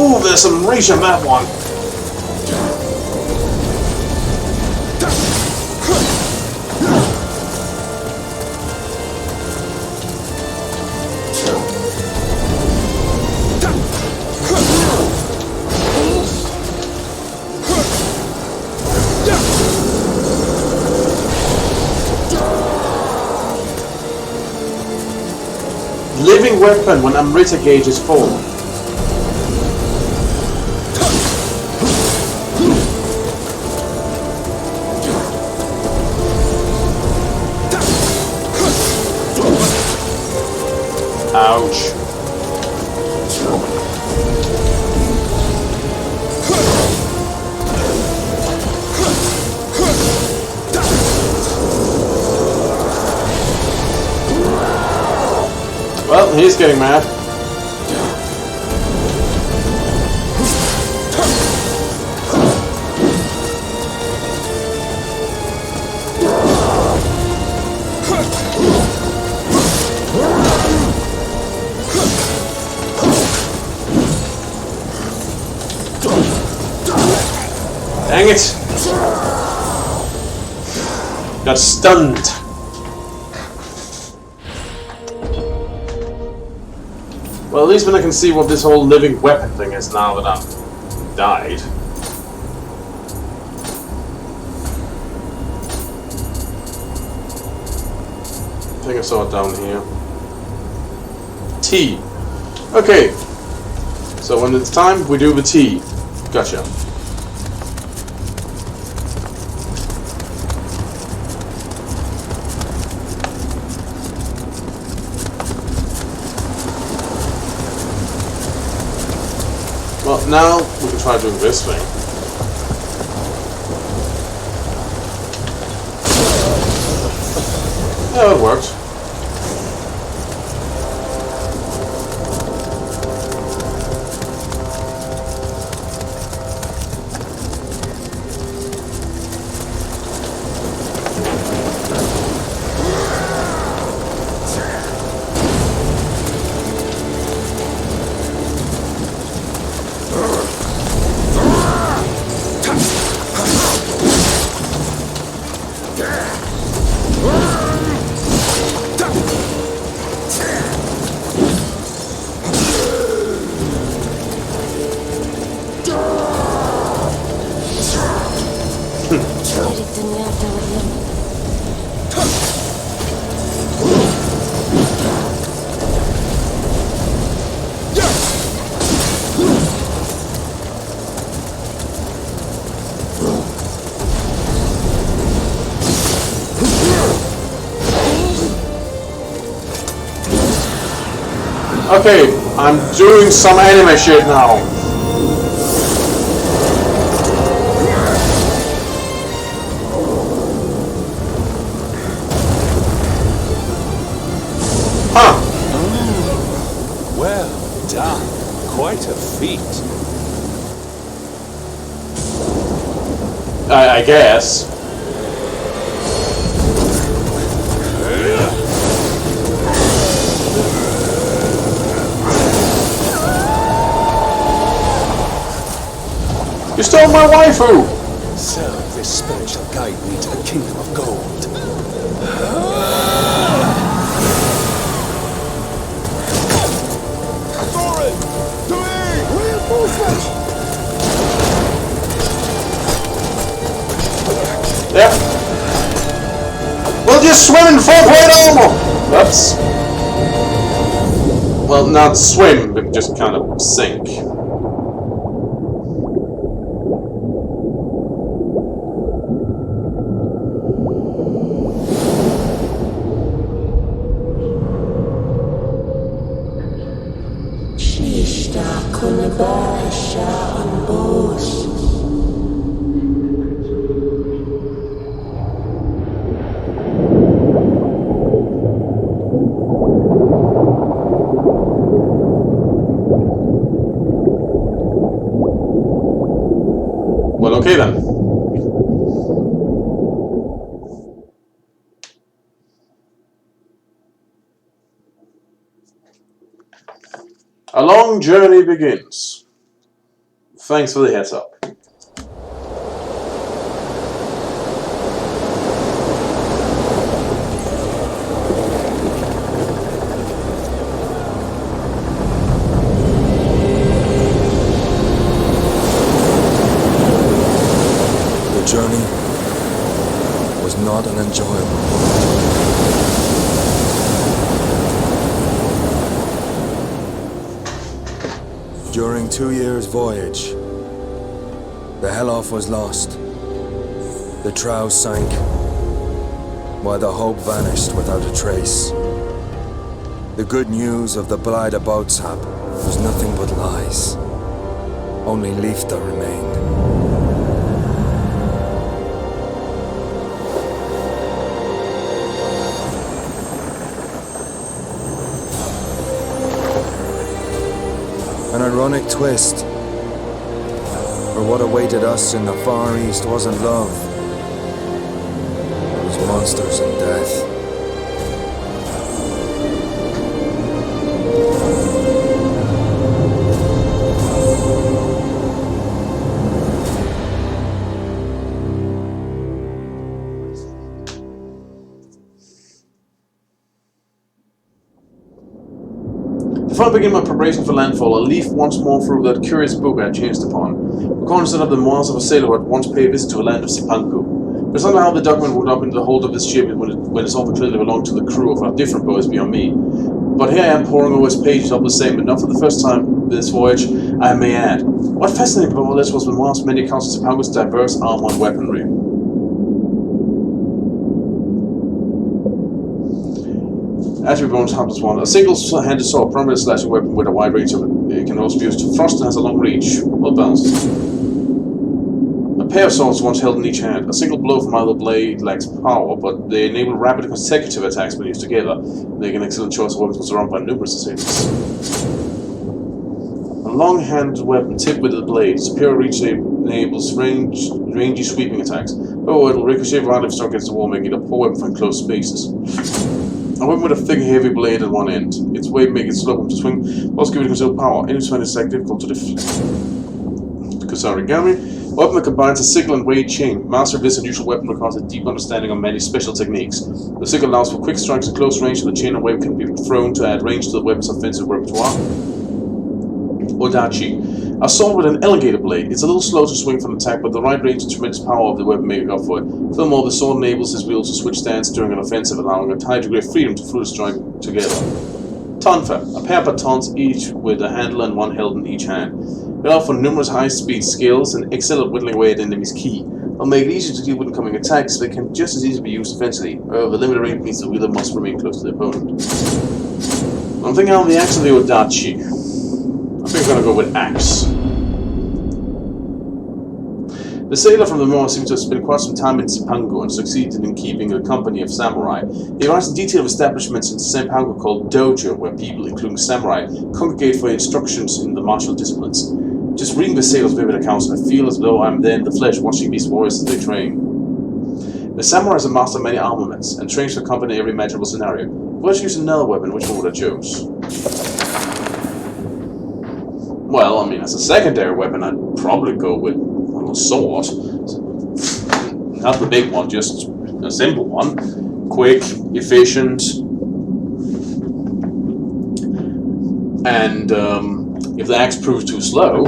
Ooh, there's some reach in that one. Living weapon when Amrita gauge is full. Ouch. Well, he's getting mad. Dang it! Got stunned. Well, at least when I can see what this whole living weapon thing is now that I've died. I think I saw it down here. T. Okay. So when it's time, we do the T. Gotcha. Well, now we can try doing this thing. Yeah, it worked. Okay, I'm doing some anime shit now. Huh. Well done. Quite a feat. I guess. You stole my waifu! So, this spirit shall guide me to the kingdom of gold. Thorin! To me! Reinforcement! Yep. We'll just swim in full plate armor! That's... Well, not swim, but just kind of sink. Well, okay then. A long journey begins. Thanks for the heads up. The journey was not an enjoyable one. During 2 years' voyage, the Helloff was lost. The trow sank, while the hope vanished without a trace. The good news of the Blythe boatsap was nothing but lies. Only Leifta remained. An ironic twist, for what awaited us in the Far East wasn't love. It was monsters and death. Before I begin my preparation for landfall, I'll leaf once more through that curious book I had chanced upon. The cognizant of the memoirs of a sailor who had once paid a visit to a land of Sipanku. But somehow the document would up into the hold of this ship when it so clearly belonged to the crew of a different boats beyond me. But here I am poring over his pages of the same, but not for the first time this voyage, I may add. What fascinated me about all this was the memoirs many accounts of Sipanku's diverse armor and weaponry. Attribute bonus happens one. A single-handed sword, permanent slashing weapon with a wide range of it. It can also be used to thrust and has a long reach. Well balanced. A pair of swords once held in each hand. A single blow from either blade lacks power, but they enable rapid consecutive attacks when used together. They can excellent choice of weapons surrounded by numerous assailants. A long-handed weapon tipped with a blade. Superior reach enables rangy sweeping attacks. Oh, it'll ricochet right if struck against the wall, making it a poor weapon for enclosed spaces. A weapon with a thick, heavy blade at one end. Its weight makes it slow to swing, whilst giving it considerable power. Any swing is difficult to deflect. Kusarigami. A weapon that combines a sickle and weight chain. Master of this unusual weapon requires a deep understanding of many special techniques. The sickle allows for quick strikes at close range, and the chain and weight can be thrown to add range to the weapon's offensive repertoire. Odachi. A sword with an elongated blade. It's a little slow to swing from attack, but the right range and tremendous power of the weapon make up for it. Furthermore, the sword enables his wielder to switch stance during an offensive, allowing a high degree of freedom to fluid strike together. Tonfa. A pair of batons, each with a handle and one held in each hand. They allow for numerous high-speed skills and excel at whittling away at enemies' ki. They'll make it easier to deal with incoming attacks, so they can just as easily be used offensively. However, the limited range means the wielder must remain close to the opponent. I'm thinking of the axe of the Odachi. I think I'm going to go with axe. The sailor from the Nioh seems to have spent quite some time in Sipanku and succeeded in keeping a company of samurai. He writes in detail of establishments in Sipanku called dojo, where people, including samurai, congregate for instructions in the martial disciplines. Just reading the sailor's vivid accounts, I feel as though I'm there in the flesh watching these warriors as they train. The samurai is a master of many armaments and trains to accompany every imaginable scenario. If I was to use another weapon, which one would I choose? Well, I mean, as a secondary weapon, I'd probably go with a sword. Not the big one, just a simple one. Quick, efficient, and if the axe proves too slow.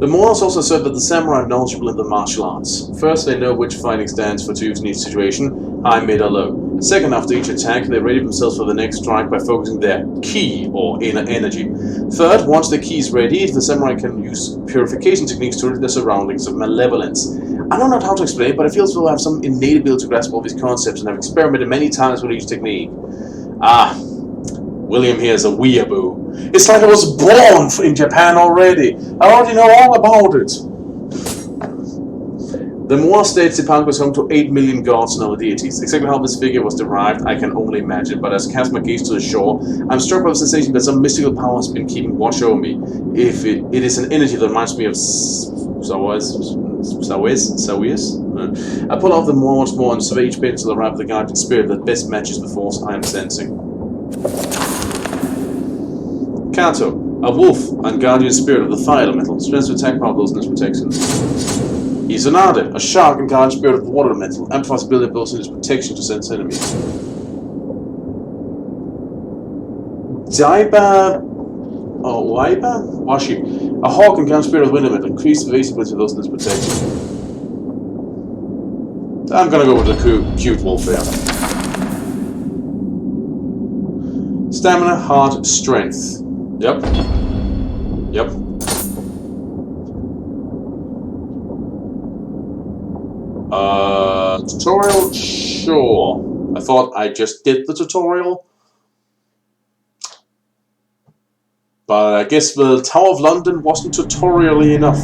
The morals also assert that the samurai are knowledgeable in the martial arts. First, they know which fighting stance for to use in each situation, high, mid, or low. Second, after each attack, they ready themselves for the next strike by focusing their ki, or inner energy. Third, once the ki is ready, the samurai can use purification techniques to rid their surroundings of malevolence. I don't know how to explain it, but it feels as though I have some innate ability to grasp all these concepts and have experimented many times with each technique. Ah, William here is a weeaboo. It's like I was born in Japan already. I already know all about it. The Moa state Sipanku is home to 8 million gods and other deities. Exactly how this figure was derived, I can only imagine, but as I cast my gaze to the shore, I'm struck by the sensation that some mystical power has been keeping watch over me. If it is an energy that reminds me of Sawis. I pull out the Moa once more and survey each page until I arrive at the guardian spirit that best matches the force I am sensing. Kato, a wolf and guardian spirit of the fire elemental, strength to attack power those in its protection. Izanade, a shark and guardian spirit of the water elemental, amplifies the ability of those in its protection to sense enemies. Washi, a hawk and guardian spirit of the wind elemental, increase the evasibility of those in its protection. I'm gonna go with the cute wolf there. Stamina, heart, strength. Yep. Tutorial? Sure. I thought I just did the tutorial. But I guess the Tower of London wasn't tutorially enough.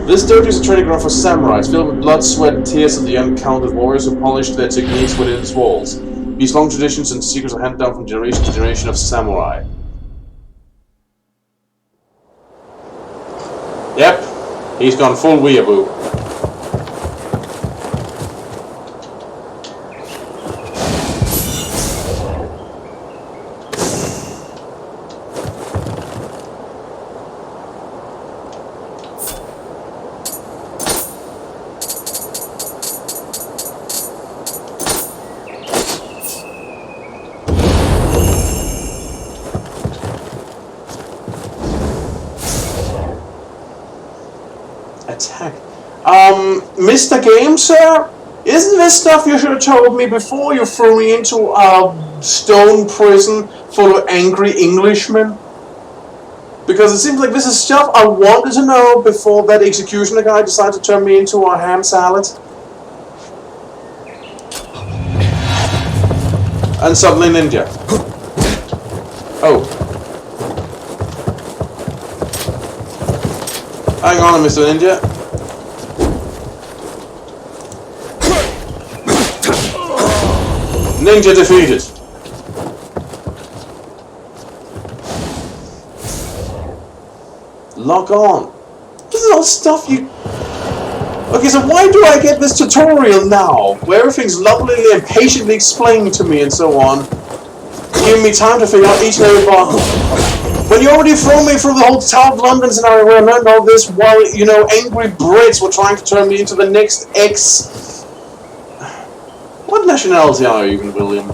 This dojo is a training ground for samurais, filled with blood, sweat, and tears of the uncounted warriors who polished their techniques within its walls. These long traditions and secrets are handed down from generation to generation of samurai. Yep, he's gone full weeaboo. Attack. Mr. Game, sir? Isn't this stuff you should have told me before you threw me into a stone prison full of angry Englishmen? Because it seems like this is stuff I wanted to know before that executioner guy decided to turn me into a ham salad. And suddenly ninja. Oh. Hang on, Mr. Ninja. Ninja defeated. Lock on. This is all stuff you... Okay, so why do I get this tutorial now? Where everything's lovingly and patiently explained to me and so on. Giving me time to figure out each and every part. When you already thrown me through the whole Tower of London scenario where I learned all this while, you know, angry Brits were trying to turn me into the next ex... What nationality are you even, William?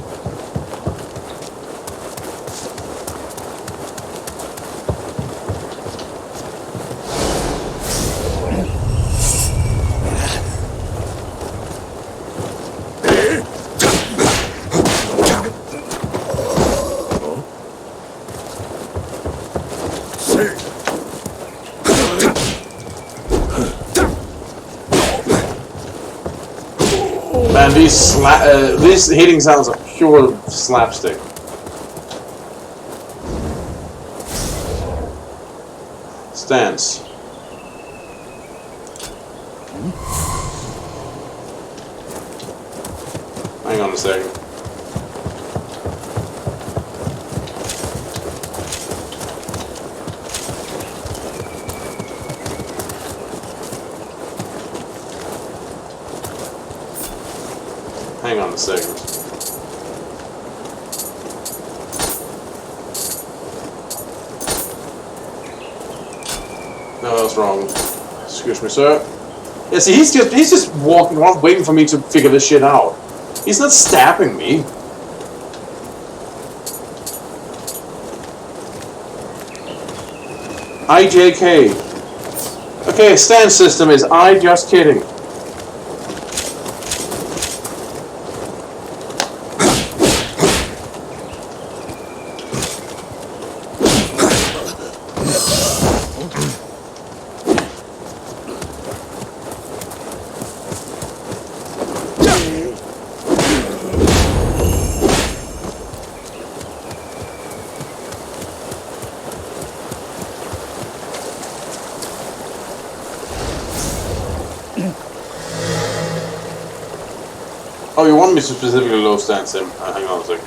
Man, these hitting sounds are pure slapstick. Stance. Hang on a second. Hang on a second. No, that's wrong. Excuse me, sir. Yeah, see, he's just walking around waiting for me to figure this shit out. He's not stabbing me. IJK. Okay, stance system is I just kidding. Oh, you want me to specifically low stance him? Hang on a second.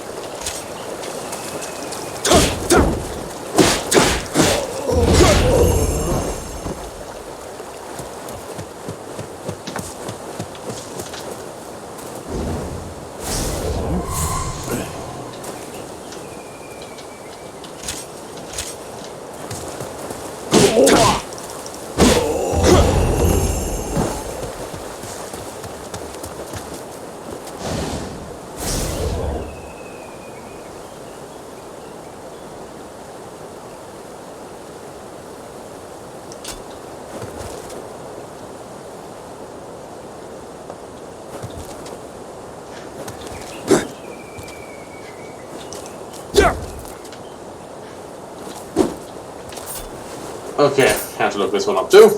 Okay, have to look this one up too.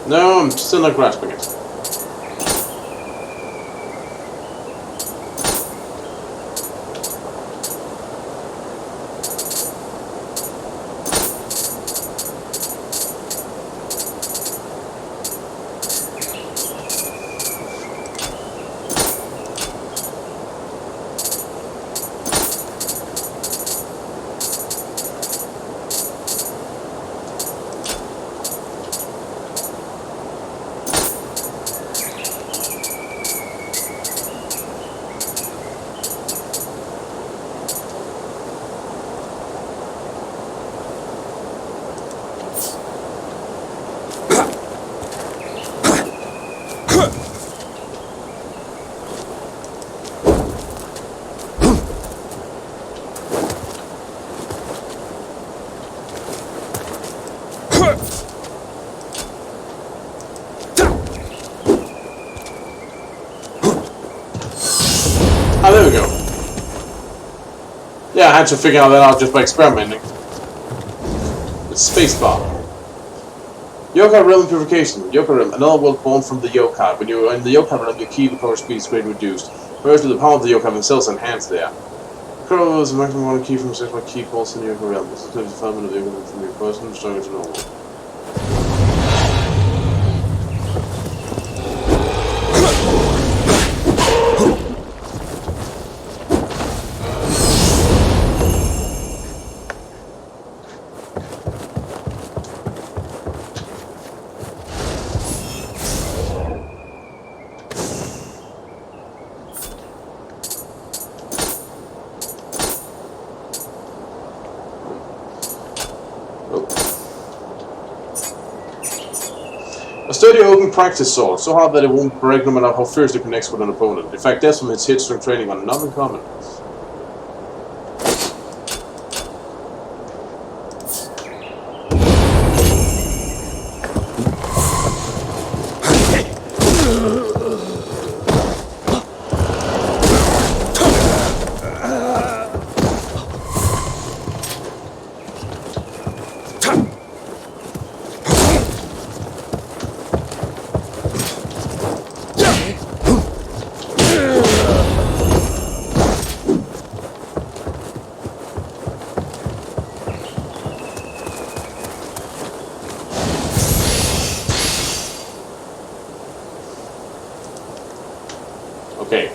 No, I'm still not grasping it. Yeah, I had to figure that out just by experimenting. It's spacebar. Yokai Realm Purification. Yokai Realm, another world born from the Yokai. When you are in the Yokai Realm, your ki power speed is greatly reduced. Whereas the power of the Yokai themselves is enhanced there. Crow is a maximum amount of ki from 6 ki pulse in the Yokai Realm. This is the development of the Yokai Realm from your person, stronger to normal. A sturdy open practice sword, so hard that it won't break no matter how fiercely it connects with an opponent. In fact, that's from its hit strength training on not uncommon. Okay.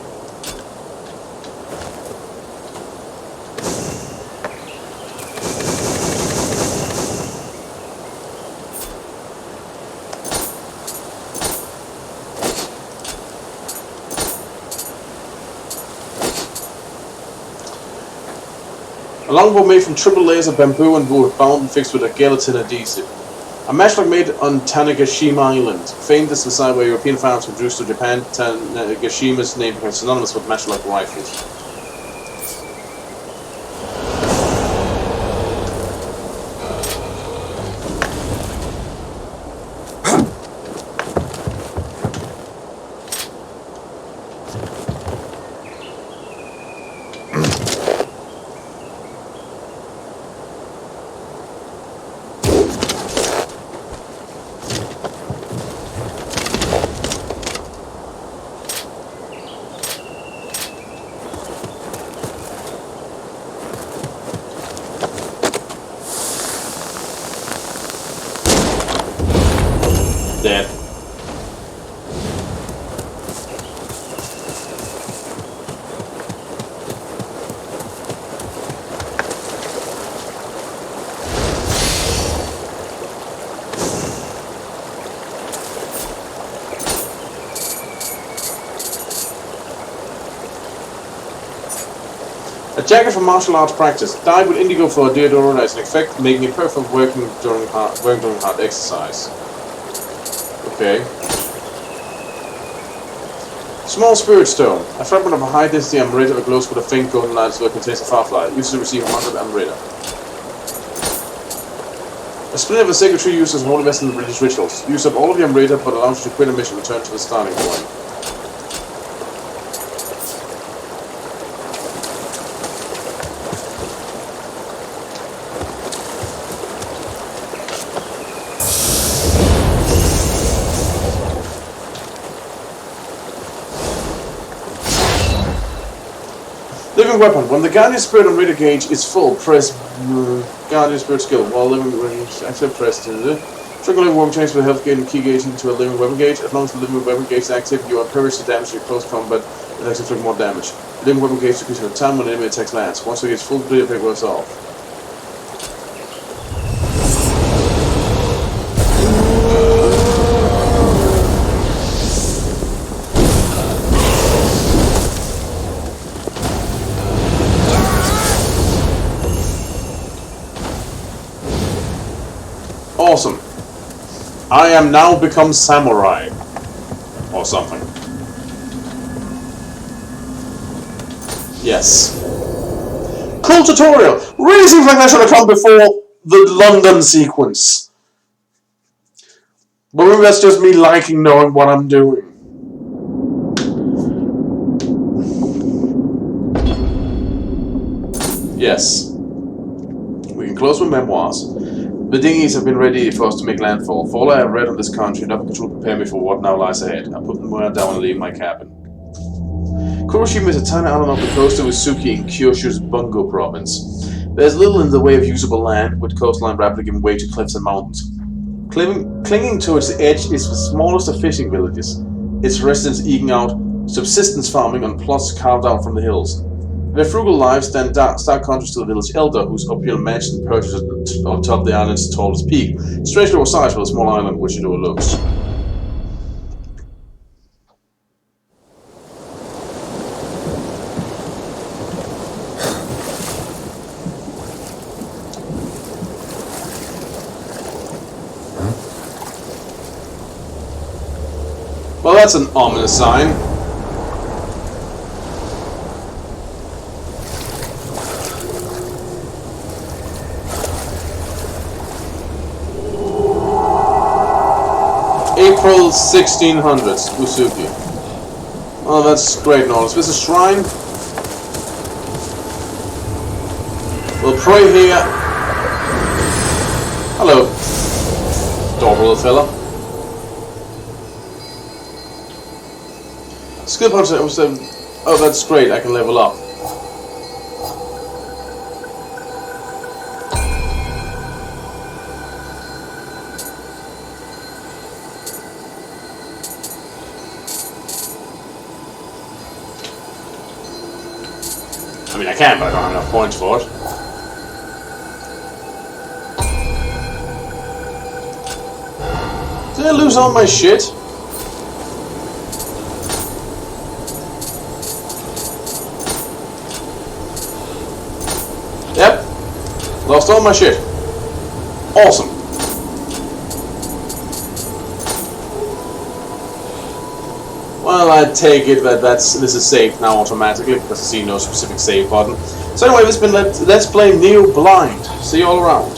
A longbow made from triple layers of bamboo and wood, bound and fixed with a gelatin adhesive. A matchlock made on Tanegashima Island, famed as the site where European farmers introduced to Japan. Tanegashima's name became synonymous with matchlock rifles. Dead. A jacket for martial arts practice. Dyed with indigo for deodorizing effect, making it perfect working during hard exercise. Okay. Small Spirit Stone. A fragment of a high density amarita that glows with a faint golden light so it contains a firefly. Used to receive 100 amarita. A splinter of a sacred tree used as a holy vessel in religious rituals. Use up all of the amarita but allows you to quit a mission and return to the starting point. Living weapon. When the Guardian Spirit on Raider gauge is full, press Guardian Spirit skill. While living range, active press. Trigger living weapon changes the health gauge and key gauge into a living weapon gauge. As long as the living weapon gauge is active, you are impervious to damage in close combat and actually inflict more damage. Living weapon gauge decreases the time when the enemy attacks lands. Once it gets full, clear pick wears off. Awesome. I am now become samurai. Or something. Yes. Cool tutorial. Really seems like that should have come before the London sequence. But maybe that's just me liking knowing what I'm doing. Yes. We can close with memoirs. The dinghies have been ready for us to make landfall. For all I have read on this country, nothing could prepare me for what now lies ahead. I put the word down and leave my cabin. Kuroshima is a tiny island off the coast of Usuki in Kyushu's Bungo province. There's little in the way of usable land, with coastline rapidly giving way to cliffs and mountains. Clinging to its edge is the smallest of fishing villages, its residents eking out subsistence farming on plots carved out from the hills. Their frugal lives stand stark contrast to the village elder, whose opulent mansion perches on top of the island's tallest peak, strangely oversized for a small island which it overlooks. Well, that's an ominous sign. April 1600s, Usuki. Oh, that's great knowledge. Is this a shrine? We'll pray here. Hello, adorable little fella. Skill punch. Oh, that's great. I can level up. I mean, I can, but I don't have enough points for it. Did I lose all my shit? Yep. Lost all my shit. Awesome. Well, I take it that this is saved now automatically because I see no specific save button. So anyway, this has been Let's Play Nioh Blind. See you all around.